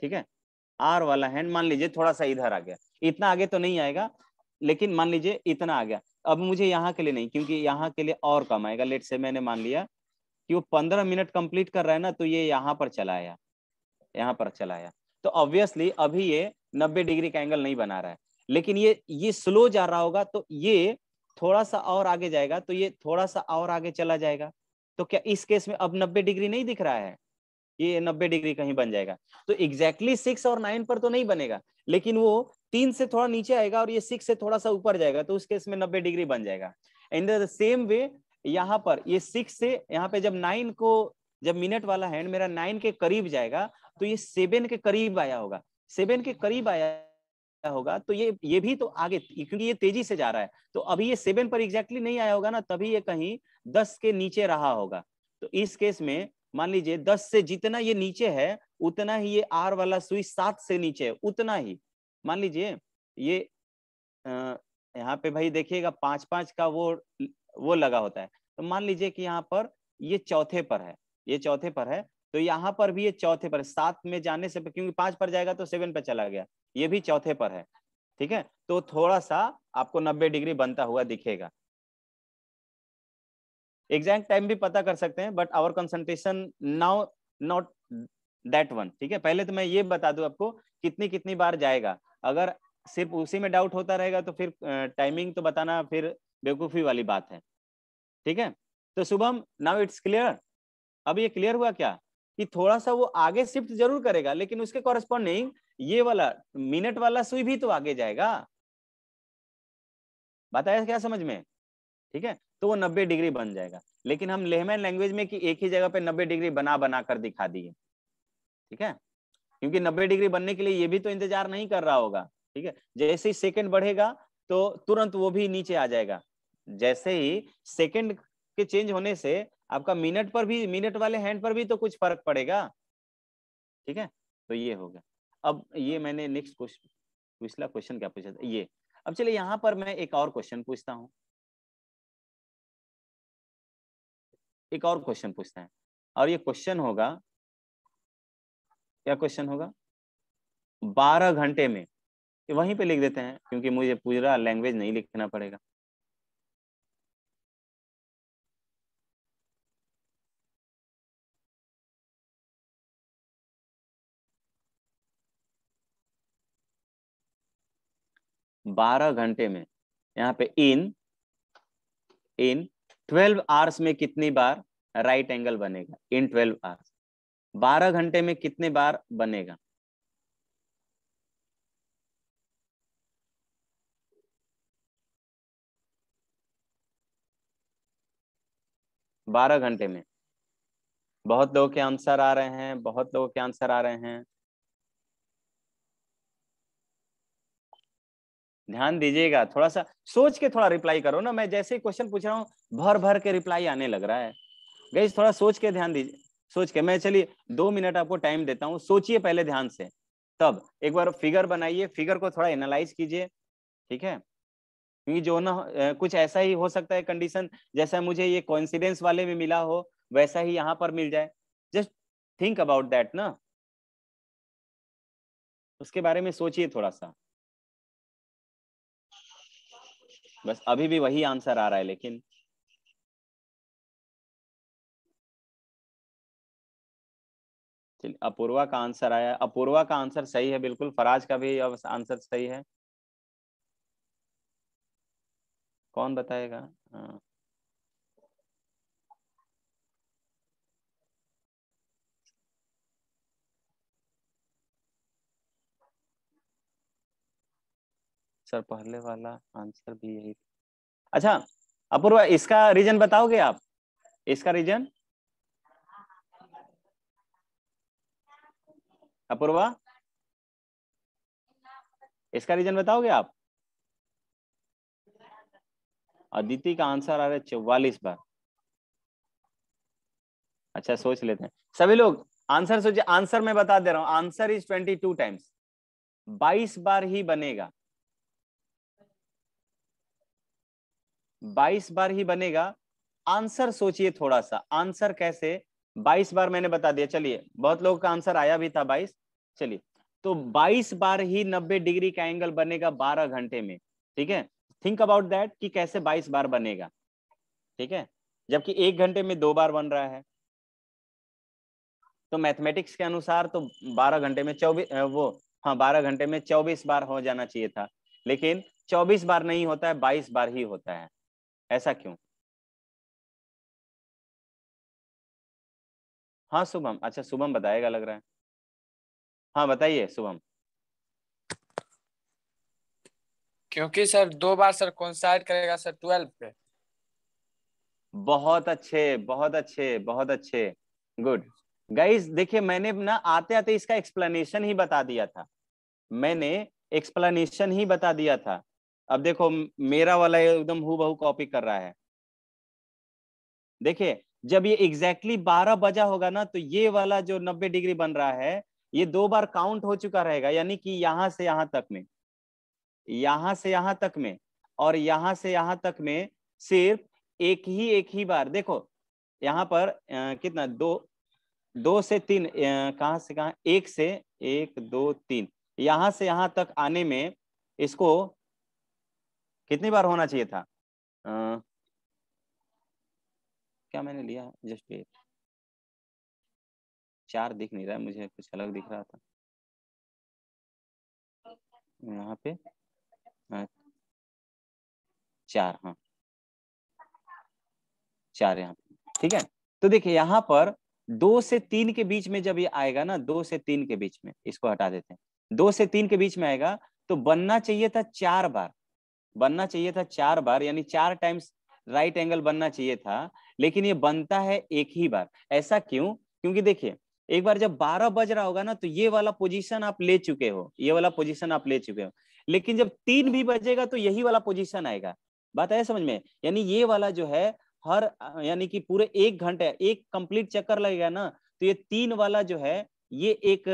ठीक है, आर वाला हैंड मान लीजिए थोड़ा सा इधर आ गया, इतना आगे तो नहीं आएगा लेकिन मान लीजिए इतना आ गया। अब मुझे यहाँ के लिए नहीं, क्योंकि यहाँ के लिए और कम आएगा। लेट से मैंने मान लिया कि वो 15 मिनट कंप्लीट कर रहा है ना, तो ये यहाँ पर चला आया, यहाँ पर चला आया, तो ऑब्वियसली अभी ये 90 डिग्री का एंगल नहीं बना रहा है। लेकिन ये स्लो जा रहा होगा तो ये थोड़ा सा और आगे जाएगा, तो ये थोड़ा सा और आगे चला जाएगा। तो क्या इस केस में अब 90 डिग्री नहीं दिख रहा है, ये 90 डिग्री कहीं बन जाएगा। तो एग्जैक्टली 6 और 9 पर तो नहीं बनेगा, लेकिन वो 3 से थोड़ा नीचे आएगा और ये 6 से थोड़ा सा ऊपर जाएगा, तो उस केस में 90 डिग्री बन जाएगा। इन द सेम वे यहाँ पर ये 6 से यहाँ पे जब 9 को, जब मिनट वाला हैंड मेरा 9 के करीब जाएगा तो ये 7 के करीब आया होगा, 7 के करीब आया होगा, तो ये भी तो आगे, क्योंकि ये तेजी से जा रहा है, तो अभी ये 7 पर एग्जैक्टली नहीं आया होगा ना, तभी ये कहीं 10 के नीचे रहा होगा। तो इस केस में मान लीजिए 10 से जितना ये नीचे है उतना ही ये आर वाला सुई 7 से नीचे है, उतना ही। मान लीजिए ये यहाँ पे भाई देखिएगा 5-5 का वो लगा होता है, तो मान लीजिए कि यहाँ पर ये चौथे पर है, ये चौथे पर है, तो यहाँ पर भी ये चौथे पर, 7 में जाने से, क्योंकि 5 पर जाएगा तो 7 पे चला गया, ये भी चौथे पर है। ठीक है, तो थोड़ा सा आपको 90 डिग्री बनता हुआ दिखेगा। एग्जैक्ट टाइम भी पता कर सकते हैं, but our concentration now not that one. ठीक है, पहले तो मैं ये बता दूं आपको कितनी कितनी बार जाएगा। अगर सिर्फ उसी में डाउट होता रहेगा तो फिर टाइमिंग तो बताना फिर बेवकूफी वाली बात है। ठीक है, तो शुभम नाउ इट्स क्लियर। अब ये क्लियर हुआ क्या कि थोड़ा सा वो आगे शिफ्ट जरूर करेगा, लेकिन उसके कॉरेस्पॉन्डिंग ये वाला मिनट वाला सुई भी तो आगे जाएगा। बात आया क्या समझ में? ठीक है, तो वो 90 डिग्री बन जाएगा, लेकिन हम लेमन लैंग्वेज में कि एक ही जगह पे 90 डिग्री बना बना कर दिखा दिए। ठीक है, क्योंकि 90 डिग्री बनने के लिए ये भी तो इंतजार नहीं कर रहा होगा। ठीक है, जैसे ही सेकंड बढ़ेगा तो तुरंत वो भी नीचे आ जाएगा। जैसे ही सेकंड के चेंज होने से आपका मिनट पर भी, मिनट वाले हैंड पर भी तो कुछ फर्क पड़ेगा। ठीक है, तो ये हो गया। अब ये मैंने नेक्स्ट क्वेश्चन, पिछला क्वेश्चन क्या पूछा था ये। अब चलिए यहाँ पर मैं एक और क्वेश्चन पूछता हूँ, एक और क्वेश्चन पूछते हैं, और ये क्वेश्चन होगा, क्या क्वेश्चन होगा? 12 घंटे में, वहीं पे लिख देते हैं क्योंकि मुझे पूरा लैंग्वेज नहीं लिखना पड़ेगा। बारह घंटे में यहाँ पे इन 12 आवर्स में कितनी बार राइट एंगल बनेगा? इन 12 आवर्स, 12 घंटे में कितने बार बनेगा? बारह घंटे में बहुत लोगों के आंसर आ रहे हैं, बहुत लोगों के आंसर आ रहे हैं। ध्यान दीजिएगा, थोड़ा सा सोच के थोड़ा रिप्लाई करो ना। मैं जैसे ही क्वेश्चन पूछ रहा हूँ भर भर के रिप्लाई आने लग रहा है। गाइस थोड़ा सोच के ध्यान दीजिए, सोच के। मैं चलिए 2 मिनट आपको टाइम देता हूँ, सोचिए पहले ध्यान से, तब एक बार फिगर बनाइए, फिगर को थोड़ा एनालाइज कीजिए। ठीक है, क्योंकि जो ना कुछ ऐसा ही हो सकता है कंडीशन, जैसा मुझे ये कोइंसिडेंस वाले में मिला हो वैसा ही यहाँ पर मिल जाए। जस्ट थिंक अबाउट दैट ना, उसके बारे में सोचिए थोड़ा सा। बस अभी भी वही आंसर आ रहा है, लेकिन चलिए अपूर्वा का आंसर आया, अपूर्वा का आंसर सही है बिल्कुल, फराज का भी आंसर सही है। कौन बताएगा? हाँ, सर पहले वाला आंसर भी यही। अच्छा अपूर्वा, इसका रीजन बताओगे आप? इसका रीजन अपूर्वा, इसका रीजन बताओगे आप? अदिति का आंसर आ रहा है 44 बार। अच्छा सोच लेते हैं सभी लोग, आंसर सोचिए। आंसर मैं बता दे रहा हूं, आंसर इज 22 टाइम्स, 22 बार ही बनेगा, 22 बार ही बनेगा। आंसर सोचिए थोड़ा सा, आंसर कैसे 22 बार मैंने बता दिया। चलिए बहुत लोगों का आंसर आया भी था 22। चलिए तो 22 बार ही 90 डिग्री का एंगल बनेगा 12 घंटे में। ठीक है, थिंक अबाउट दैट कि कैसे 22 बार बनेगा। ठीक है, जबकि 1 घंटे में 2 बार बन रहा है। तो मैथमेटिक्स के अनुसार तो 12 घंटे में 24 वो हाँ 12 घंटे में 24 बार हो जाना चाहिए था, लेकिन 24 बार नहीं होता है, 22 बार ही होता है। ऐसा क्यों? हाँ शुभम, अच्छा शुभम बताएगा लग रहा है। हाँ बताइए शुभम। क्योंकि सर 2 बार सर कोइंसाइड करेगा सर 12 पे। बहुत अच्छे, बहुत अच्छे, बहुत अच्छे, गुड। गाइस देखिए, मैंने ना आते आते इसका एक्सप्लेनेशन ही बता दिया था, मैंने एक्सप्लेनेशन ही बता दिया था। अब देखो मेरा वाला एकदम हूबहू कॉपी कर रहा है। देखिए जब ये एग्जैक्टली 12 बजा होगा ना, तो ये वाला जो 90 डिग्री बन रहा है, ये 2 बार काउंट हो चुका रहेगा, यानी कि यहां से यहां तक में, यहां से यहां तक में, और यहां से यहां तक में सिर्फ एक ही बार। देखो यहाँ पर कितना, 2 से 3, कहां से कहां, 1 से 1 2 3, यहां से यहां तक आने में इसको कितनी बार होना चाहिए था? क्या मैंने लिया, जस्ट वेट, 4 दिख नहीं रहा है मुझे, कुछ अलग दिख रहा था यहाँ पे। 4, हाँ 4 यहाँ पे। ठीक है, तो देखिए यहाँ पर 2 से 3 के बीच में जब ये आएगा ना, 2 से 3 के बीच में, इसको हटा देते हैं, 2 से 3 के बीच में आएगा तो बनना चाहिए था 4 बार, बनना चाहिए था 4 बार, यानी 4 टाइम्स राइट एंगल बनना चाहिए था, लेकिन ये बनता है एक ही बार। ऐसा क्यों? क्योंकि देखिए एक बार जब 12 बज रहा होगा ना, तो ये वाला पोजीशन आप ले चुके हो, ये वाला पोजीशन आप ले चुके हो, लेकिन जब 3 भी बजेगा तो यही वाला पोजीशन आएगा। बात है समझ में? यानी ये वाला जो है हर, यानी कि पूरे 1 घंटे, एक कंप्लीट चक्कर लगेगा ना, तो ये 3 वाला जो है, ये एक,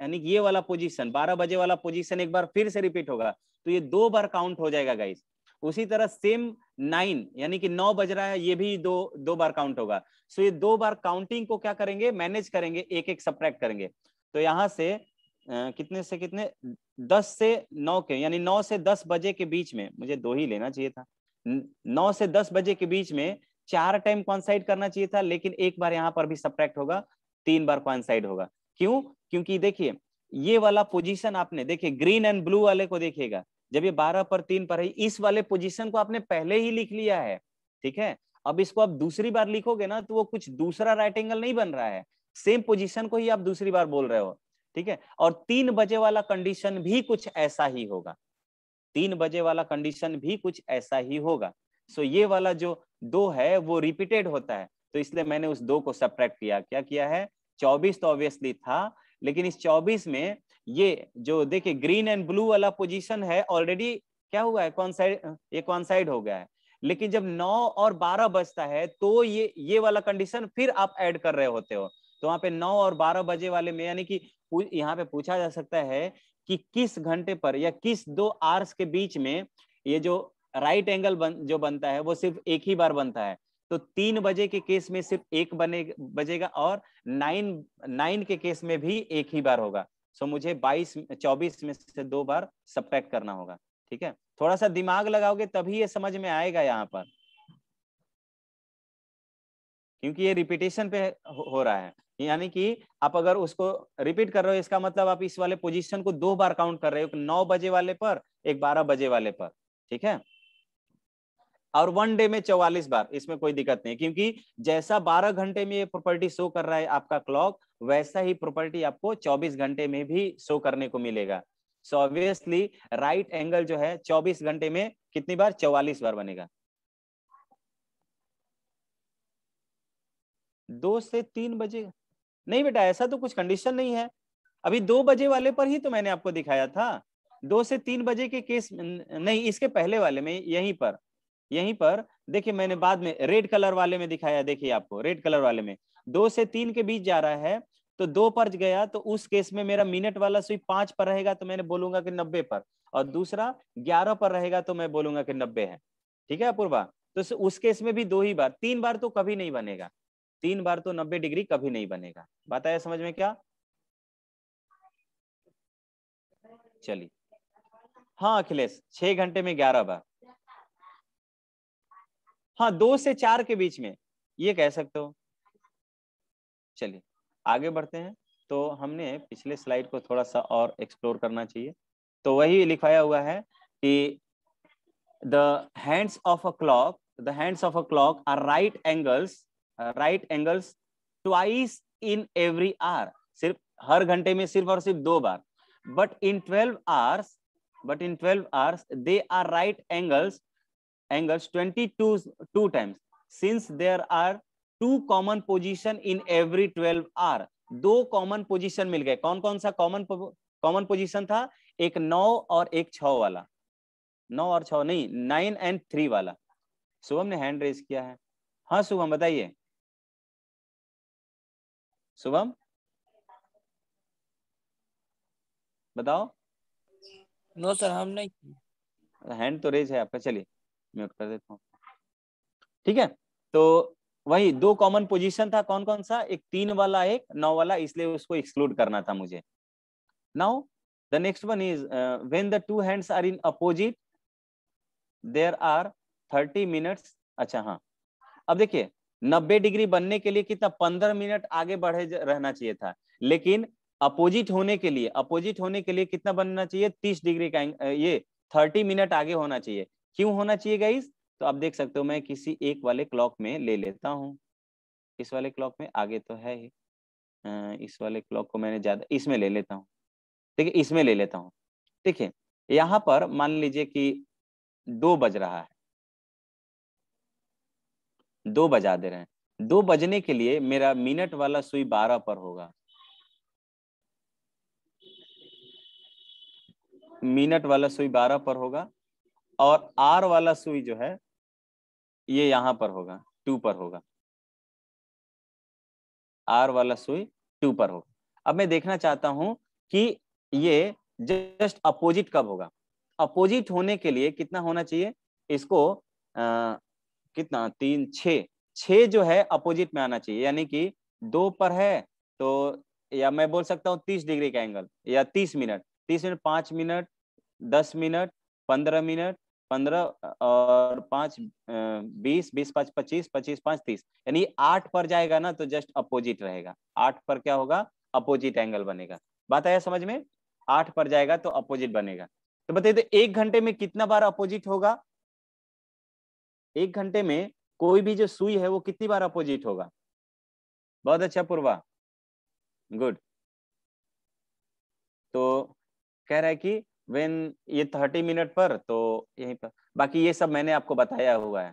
यानी ये वाला पोजीशन 12 बजे वाला पोजीशन एक बार फिर से रिपीट होगा, तो ये 2 बार काउंट हो जाएगा गाइस। उसी तरह सेम 9, यानी कि 9 बज रहा है, ये भी दो बार काउंट होगा। सो ये 2 बार काउंटिंग को क्या करेंगे, मैनेज करेंगे, एक एक सब्ट्रैक्ट करेंगे। तो यहाँ से कितने से कितने, 10 से 9 के, यानी 9 से 10 बजे के बीच में, मुझे 2 ही लेना चाहिए था, 9 से 10 बजे के बीच में 4 टाइम कॉन्साइड करना चाहिए था, लेकिन एक बार यहाँ पर भी सब्ट्रैक्ट होगा, 3 बार कॉन्साइड होगा। क्यों? क्योंकि देखिए ये वाला पोजीशन आपने, देखिए ग्रीन एंड ब्लू वाले को देखिएगा, जब ये 12 पर 3 पर है, इस वाले पोजीशन को आपने पहले ही लिख लिया है। ठीक है, अब इसको आप दूसरी बार लिखोगे ना, तो वो कुछ दूसरा राइट एंगल नहीं बन रहा है, सेम पोजीशन को ही आप दूसरी बार बोल रहे हो। ठीक है, और 3 बजे वाला कंडीशन भी कुछ ऐसा ही होगा, 3 बजे वाला कंडीशन भी कुछ ऐसा ही होगा। सो ये वाला जो 2 है वो रिपीटेड होता है, तो इसलिए मैंने उस 2 को सब्ट्रैक्ट किया। क्या किया है? 24 तो ऑब्वियसली था, लेकिन इस 24 में ये जो देखिए ग्रीन एंड ब्लू वाला पोजीशन है, ऑलरेडी क्या हुआ है, कॉन्साइड, ये कॉन्साइड हो गया है। लेकिन जब 9 और 12 बजता है, तो ये वाला कंडीशन फिर आप ऐड कर रहे होते हो, तो वहां पे 9 और 12 बजे वाले में, यानी कि यहाँ पे पूछा जा सकता है कि किस घंटे पर या किस 2 आवर्स के बीच में ये जो राइट एंगल जो बनता है वो सिर्फ एक ही बार बनता है। तो 3 बजे के केस में सिर्फ एक बजेगा, और 9 के केस में भी एक ही बार होगा। सो मुझे 24 में से 2 बार सब्ट्रैक्ट करना होगा। ठीक है, थोड़ा सा दिमाग लगाओगे तभी ये समझ में आएगा यहाँ पर, क्योंकि ये रिपीटेशन पे हो रहा है, यानी कि आप अगर उसको रिपीट कर रहे हो, इसका मतलब आप इस वाले पोजीशन को 2 बार काउंट कर रहे हो, 9 बजे वाले पर, एक 12 बजे वाले पर। ठीक है, और 1 डे में 44 बार, इसमें कोई दिक्कत नहीं, क्योंकि जैसा 12 घंटे में ये प्रॉपर्टी शो कर रहा है आपका क्लॉक, वैसा ही प्रॉपर्टी आपको 24 घंटे में भी शो करने को मिलेगा। सो ऑब्वियसली राइट एंगल जो है 24 घंटे में कितनी बार? 44 बार बनेगा। 2 से 3 बजे नहीं बेटा, ऐसा तो कुछ कंडीशन नहीं है। अभी 2 बजे वाले पर ही तो मैंने आपको दिखाया था। 2 से 3 बजे के केस नहीं, इसके पहले वाले में यहीं पर देखिए, मैंने बाद में रेड कलर वाले में दिखाया। देखिए आपको रेड कलर वाले में 2 से 3 के बीच जा रहा है, तो 2 पर गया, तो उस केस में मेरा मिनट वाला सुई 5 पर रहेगा तो मैंने बोलूंगा कि 90 पर, और दूसरा 11 पर रहेगा तो मैं बोलूंगा कि 90 है। ठीक है अपूर्वा? तो उस केस में भी 2 ही बार, 3 बार तो कभी नहीं बनेगा। 3 बार तो 90 डिग्री कभी नहीं बनेगा। बात आया समझ में क्या? चलिए, हाँ अखिलेश, 6 घंटे में 11 बार। हाँ 2 से 4 के बीच में ये कह सकते हो। चलिए आगे बढ़ते हैं। तो हमने पिछले स्लाइड को थोड़ा सा और एक्सप्लोर करना चाहिए। तो वही लिखाया हुआ है कि the hands of a clock are right angles twice in every hour, सिर्फ हर घंटे में सिर्फ और सिर्फ 2 बार। but in 12 hours they are right angles 22 times, since there are 2 common position in every 12 hour। 2 common position मिल गए। कौन कौन सा कॉमन पोजीशन था? एक 9 और एक 6 वाला। 9 और 6 नहीं, 9 and 3 वाला। शुभम ने हैंड रेज किया है। हाँ शुभम बताइए। शुभम बताओ। नो सर, हम नहीं। हैंड तो रेज है आपका। चलिए म्यूट कर देता हूँ। ठीक है, तो वही 2 कॉमन पोजीशन था। कौन कौन सा? एक 3 वाला, एक 9 वाला, इसलिए उसको एक्सक्लूड करना था मुझे। Now the next one is when the 2 hands are in opposite there are 30 minutes. अच्छा हाँ, अब देखिए 90 डिग्री बनने के लिए कितना? 15 मिनट आगे बढ़े रहना चाहिए था, लेकिन अपोजिट होने के लिए कितना बनना चाहिए? 30 डिग्री का, ये 30 मिनट आगे होना चाहिए। क्यों होना चाहिए गाइस? तो आप देख सकते हो, मैं किसी एक वाले क्लॉक में ले लेता हूँ। इस वाले क्लॉक में आगे तो है ही, इस वाले क्लॉक को मैंने ज्यादा इसमें ले लेता हूँ। देखिए इसमें ले लेता हूँ। देखिए यहाँ पर मान लीजिए कि 2 बज रहा है, 2 बजा दे रहे हैं। 2 बजने के लिए मेरा मिनट वाला सुई 12 पर होगा। मिनट वाला सुई 12 पर होगा, और आर वाला सुई जो है ये यहां पर होगा, 2 पर होगा। आर वाला सुई 2 पर होगा। अब मैं देखना चाहता हूं कि ये जस्ट अपोजिट कब होगा। अपोजिट होने के लिए कितना होना चाहिए? इसको कितना? 3 6 जो है अपोजिट में आना चाहिए। यानी कि 2 पर है तो, या मैं बोल सकता हूँ 30 डिग्री का एंगल, या 30 मिनट, 5 मिनट, 10 मिनट, 15 मिनट, 15 और 5 20, 20 5 25, 25 5 30, यानी 8 पर जाएगा ना तो जस्ट अपोजिट रहेगा। 8 पर क्या होगा? अपोजिट एंगल बनेगा। बात आया समझ में? 8 पर जाएगा तो अपोजिट बनेगा। तो बताइए तो 1 घंटे में कितना बार अपोजिट होगा? 1 घंटे में कोई भी जो सुई है वो कितनी बार अपोजिट होगा? बहुत अच्छा पूर्वा, गुड। तो कह रहा है कि व्हेन ये 30 मिनट पर, तो यहीं पर। बाकी ये सब मैंने आपको बताया हुआ है।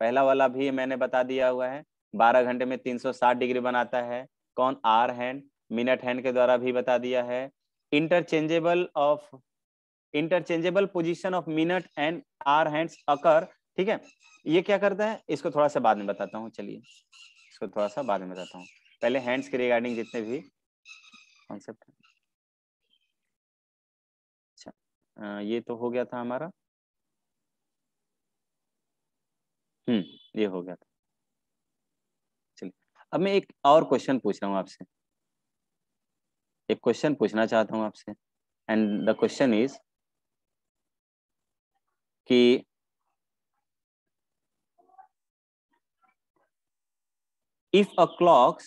पहला वाला भी मैंने बता दिया हुआ है। 12 घंटे में 360 डिग्री बनाता है। कौन? Are hand. मिनट हैंड के द्वारा भी बता दिया है। Interchangeable position of minute and hour hands occur. ठीक है, ये क्या करता है इसको थोड़ा सा बाद में बताता हूँ। चलिए इसको थोड़ा सा बाद में बताता हूँ, पहले हैंड्स के रिगार्डिंग जितने भी कॉन्सेप्ट। अच्छा ये तो हो गया था हमारा। ये हो गया था। चलिए अब मैं एक और क्वेश्चन पूछ रहा हूँ आपसे। एक क्वेश्चन पूछना चाहता हूँ आपसे, एंड द क्वेश्चन इज कि if a clock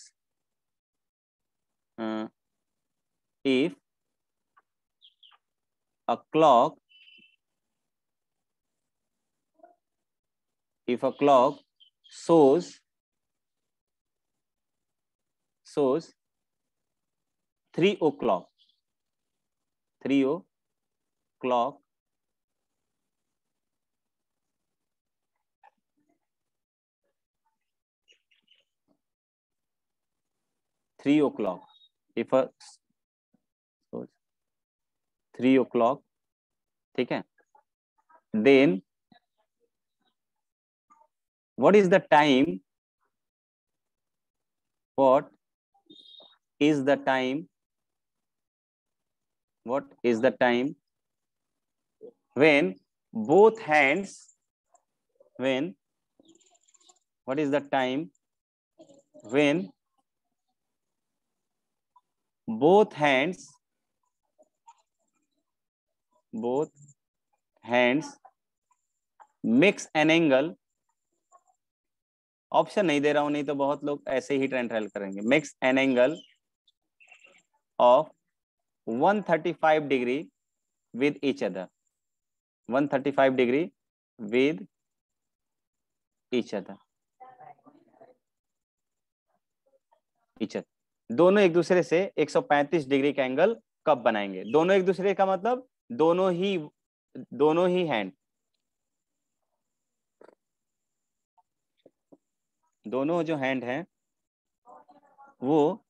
if a clock shows 3 o'clock, 3 o'clock, if a 3 o'clock, ठीक है, then what is the time, what is the time when both hands, what is the time when both hands makes an angle, option नहीं दे रहा हूं, नहीं तो बहुत लोग ऐसे ही ट्रायल करेंगे, makes an angle of 135 degree with each other, 135 degree with each other, दोनों एक दूसरे से 135 डिग्री का एंगल कब बनाएंगे? दोनों एक दूसरे का मतलब दोनों ही हैंड, दोनों जो हैंड हैं वो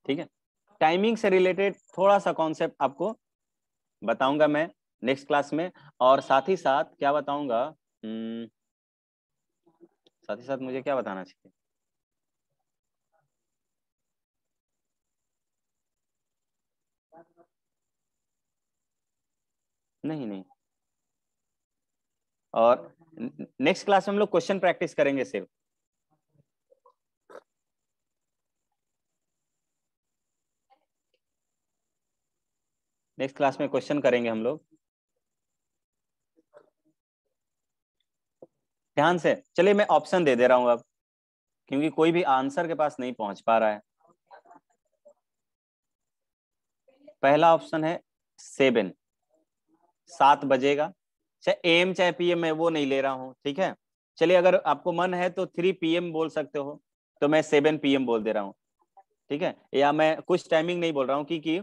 ठीक है। टाइमिंग से रिलेटेड थोड़ा सा कॉन्सेप्ट आपको बताऊंगा मैं नेक्स्ट क्लास में, और साथ ही साथ क्या बताऊंगा, साथ ही साथ मुझे क्या बताना चाहिए, नहीं, और नेक्स्ट क्लास में हम लोग क्वेश्चन प्रैक्टिस करेंगे सिर्फ, नेक्स्ट क्लास में क्वेश्चन करेंगे हम लोग, ध्यान से। चलिए मैं ऑप्शन दे रहा हूं अब, क्योंकि कोई भी आंसर के पास नहीं पहुंच पा रहा है। पहला ऑप्शन है 7 बजेगा, चाहे एम चाहे पीएम, मैं वो नहीं ले रहा हूं, ठीक है। चलिए अगर आपको मन है तो 3 PM बोल सकते हो, तो मैं 7 PM बोल दे रहा हूं, ठीक है। या मैं कुछ टाइमिंग नहीं बोल रहा हूं, क्योंकि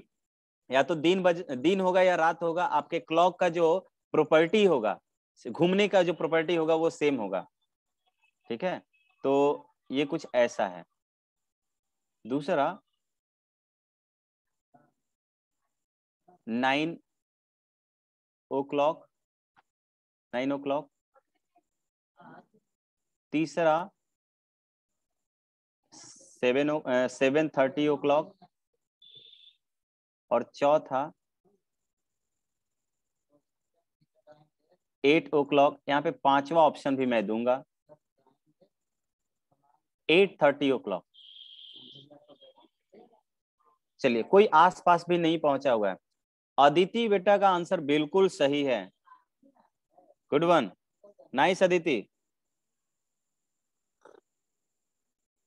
या तो दिन होगा या रात होगा, आपके क्लॉक का जो प्रॉपर्टी होगा, घूमने का जो प्रॉपर्टी होगा वो सेम होगा, ठीक है। तो ये कुछ ऐसा है। दूसरा 9 o'clock, 9 o'clock। तीसरा 7:30 o'clock, और चौथा 8 o'clock। यहाँ पे पांचवा ऑप्शन भी मैं दूंगा 8:30 o'clock। चलिए कोई आसपास भी नहीं पहुंचा हुआ है। अदिति बेटा का आंसर बिल्कुल सही है, good one, nice Aditi.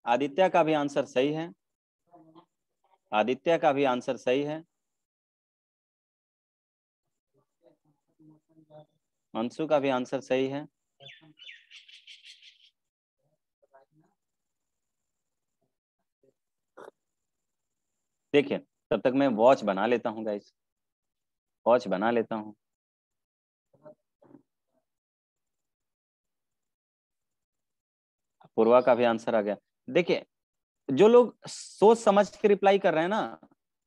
Aditya का भी आंसर सही है, आदित्य का भी आंसर सही है, अंशु का भी आंसर सही है। देखिए तब तक मैं वॉच बना लेता हूँ गाइस, वॉच बना लेता हूँ। पूर्वा का भी आंसर आ गया। देखिए जो लोग सोच समझ के रिप्लाई कर रहे हैं ना,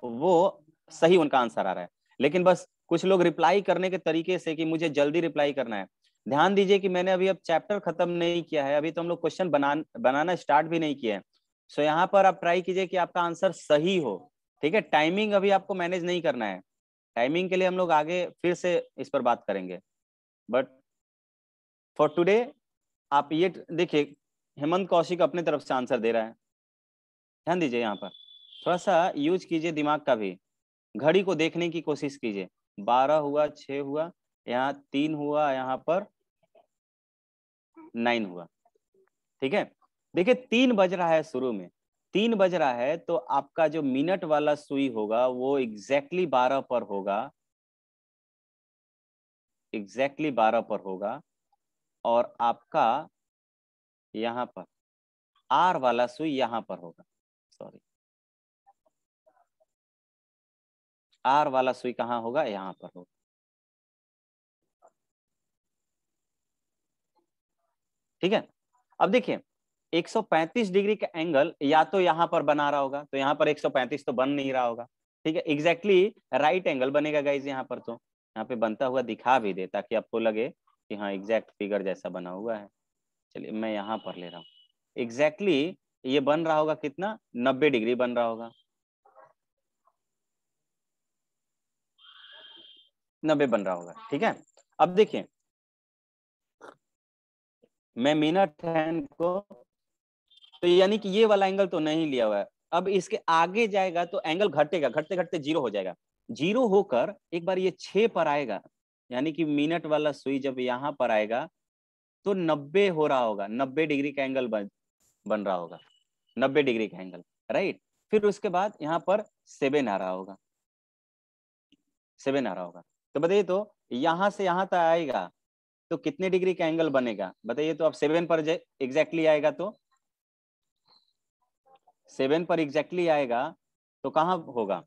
वो सही उनका आंसर आ रहा है, लेकिन बस कुछ लोग रिप्लाई करने के तरीके से कि मुझे जल्दी रिप्लाई करना है। ध्यान दीजिए कि मैंने अभी अब चैप्टर खत्म नहीं किया है, अभी तो हम लोग क्वेश्चन बनाना स्टार्ट भी नहीं किया है। सो यहाँ पर आप ट्राई कीजिए कि आपका आंसर सही हो, ठीक है। टाइमिंग अभी आपको मैनेज नहीं करना है, टाइमिंग के लिए हम लोग आगे फिर से इस पर बात करेंगे। बट फॉर टुडे आप ये देखिए, हेमंत कौशिक अपने तरफ से आंसर दे रहा है, ध्यान दीजिए। यहाँ पर थोड़ा सा यूज कीजिए दिमाग का भी, घड़ी को देखने की कोशिश कीजिए। 12 हुआ, 6 हुआ, यहाँ 3 हुआ, यहाँ पर 9 हुआ। ठीक है, देखिए 3 बज रहा है, शुरू में 3 बज रहा है, तो आपका जो मिनट वाला सुई होगा वो एग्जैक्टली 12 पर होगा, एग्जैक्टली 12 पर होगा। और आपका यहाँ पर आर वाला सुई यहाँ पर होगा, सॉरी, आर वाला सुई कहाँ होगा, यहाँ पर होगा। ठीक है, अब देखिए 135 डिग्री का एंगल या तो यहाँ पर बना रहा होगा, तो यहाँ पर 135 तो बन नहीं रहा होगा। ठीक है, एग्जैक्टली राइट एंगल बनेगा गाइज यहाँ पर, तो यहाँ पे बनता हुआ दिखा भी दे ताकि आपको लगे कि हाँ एग्जैक्ट फिगर जैसा बना हुआ है। चलिए मैं यहाँ पर ले रहा हूँ, एग्जैक्टली ये बन रहा होगा कितना, 90 डिग्री बन रहा होगा, 90 बन रहा होगा। ठीक है, अब देखिए मैं मिनट हैंड को, तो यानी कि ये वाला एंगल तो नहीं लिया हुआ है। अब इसके आगे जाएगा तो एंगल घटेगा, घटते घटते 0 हो जाएगा। 0 होकर एक बार ये 6 पर आएगा, यानी कि मिनट वाला सुई जब यहाँ पर आएगा तो 90 हो रहा होगा, 90 डिग्री का एंगल बन रहा होगा, 90 डिग्री का एंगल, राइट। फिर उसके बाद यहाँ पर 7 आ रहा होगा, 7 आ रहा होगा। तो बताइए, तो यहाँ से यहाँ तक आएगा तो कितने डिग्री का एंगल बनेगा बताइए। तो अब 7 पर एग्जैक्टली आएगा, तो 7 पर एग्जैक्टली आएगा तो कहाँ होगा,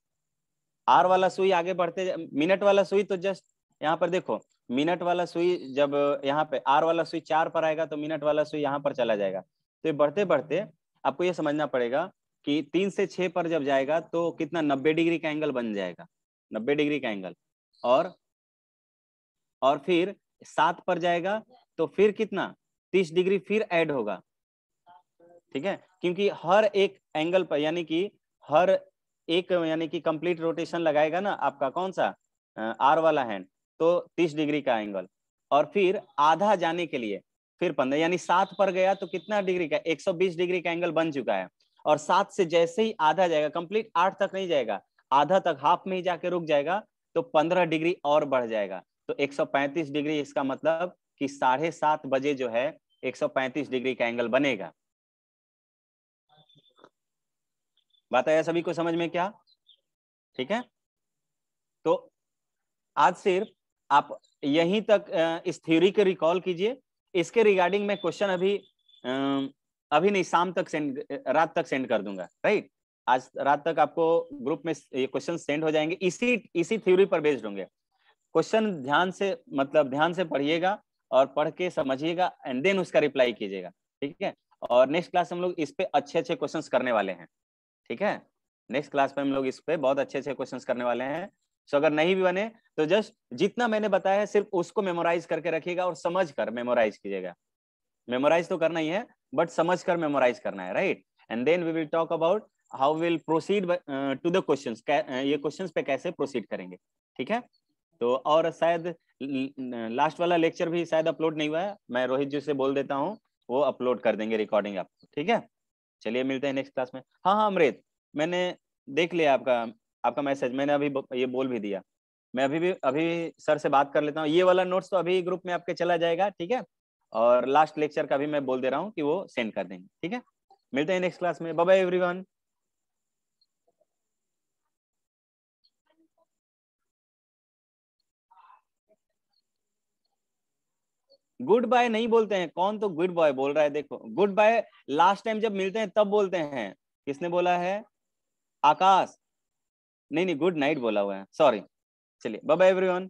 आर वाला सुई आगे बढ़ते, मिनट वाला सुई तो जस्ट यहाँ पर देखो, मिनट वाला सुई जब यहाँ पे आर वाला सुई 4 पर आएगा तो मिनट वाला सुई यहाँ पर चला जाएगा। तो ये बढ़ते बढ़ते आपको ये समझना पड़ेगा कि 3 से 6 पर जब जाएगा तो कितना, 90 डिग्री का एंगल बन जाएगा, 90 डिग्री का एंगल। और फिर 7 पर जाएगा तो फिर कितना, 30 डिग्री फिर ऐड होगा। ठीक है, क्योंकि हर एक एंगल पर यानी कि हर एक यानी कि कंप्लीट रोटेशन लगाएगा ना आपका कौन सा, आर वाला हैंड, तो 30 डिग्री का एंगल। और फिर आधा जाने के लिए फिर 15, यानी 7 पर गया तो कितना डिग्री का, 120 डिग्री का एंगल बन चुका है। और 7 से जैसे ही आधा जाएगा, कंप्लीट 8 तक नहीं जाएगा, आधा तक हाफ में ही जाके रुक जाएगा, तो 15 डिग्री और बढ़ जाएगा। तो 135 डिग्री, इसका मतलब कि 7:30 बजे जो है 135 डिग्री का एंगल बनेगा। बात आया सभी को समझ में क्या? ठीक है, तो आज सिर्फ आप यहीं तक इस थ्योरी को रिकॉल कीजिए। इसके रिगार्डिंग मैं क्वेश्चन अभी नहीं, शाम तक सेंड, रात तक सेंड कर दूंगा, राइट। आज रात तक आपको ग्रुप में ये क्वेश्चन सेंड हो जाएंगे, इसी थ्योरी पर बेस्ड होंगे क्वेश्चन। ध्यान से, मतलब ध्यान से पढ़िएगा और पढ़ के समझिएगा एंड देन उसका रिप्लाई कीजिएगा। ठीक है, और नेक्स्ट क्लास हम लोग इस पे अच्छे अच्छे क्वेश्चंस करने वाले हैं। ठीक है, नेक्स्ट क्लास पे हम लोग इस पे बहुत अच्छे अच्छे क्वेश्चंस करने वाले हैं। सो अगर नहीं भी बने तो जस्ट जितना मैंने बताया है सिर्फ उसको मेमोराइज करके रखिएगा और समझ कर मेमोराइज कीजिएगा। मेमोराइज तो करना ही है बट समझ कर मेमोराइज करना है, right. And then we will talk about how will proceed to the questions, ये क्वेश्चंस पे कैसे प्रोसीड करेंगे। ठीक है, तो और शायद लास्ट वाला लेक्चर भी शायद अपलोड नहीं हुआ है, मैं रोहित जी से बोल देता हूँ, वो अपलोड कर देंगे रिकॉर्डिंग आपको। ठीक है, चलिए मिलते हैं नेक्स्ट क्लास में। हाँ हाँ अमृत, मैंने देख लिया आपका मैसेज, मैंने अभी ये बोल भी दिया। मैं अभी सर से बात कर लेता हूँ, ये वाला नोट्स तो अभी ग्रुप में आपके चला जाएगा। ठीक है, और लास्ट लेक्चर का भी मैं बोल दे रहा हूँ कि वो सेंड कर देंगे। ठीक है, मिलते हैं नेक्स्ट क्लास में, bye bye everyone. Good bye नहीं बोलते हैं, कौन तो गुड बॉय बोल रहा है, देखो गुड बाय लास्ट टाइम जब मिलते हैं तब बोलते हैं। किसने बोला है? आकाश। नहीं गुड नाइट बोला हुआ है, सॉरी। चलिए बाय बाय एवरीवन।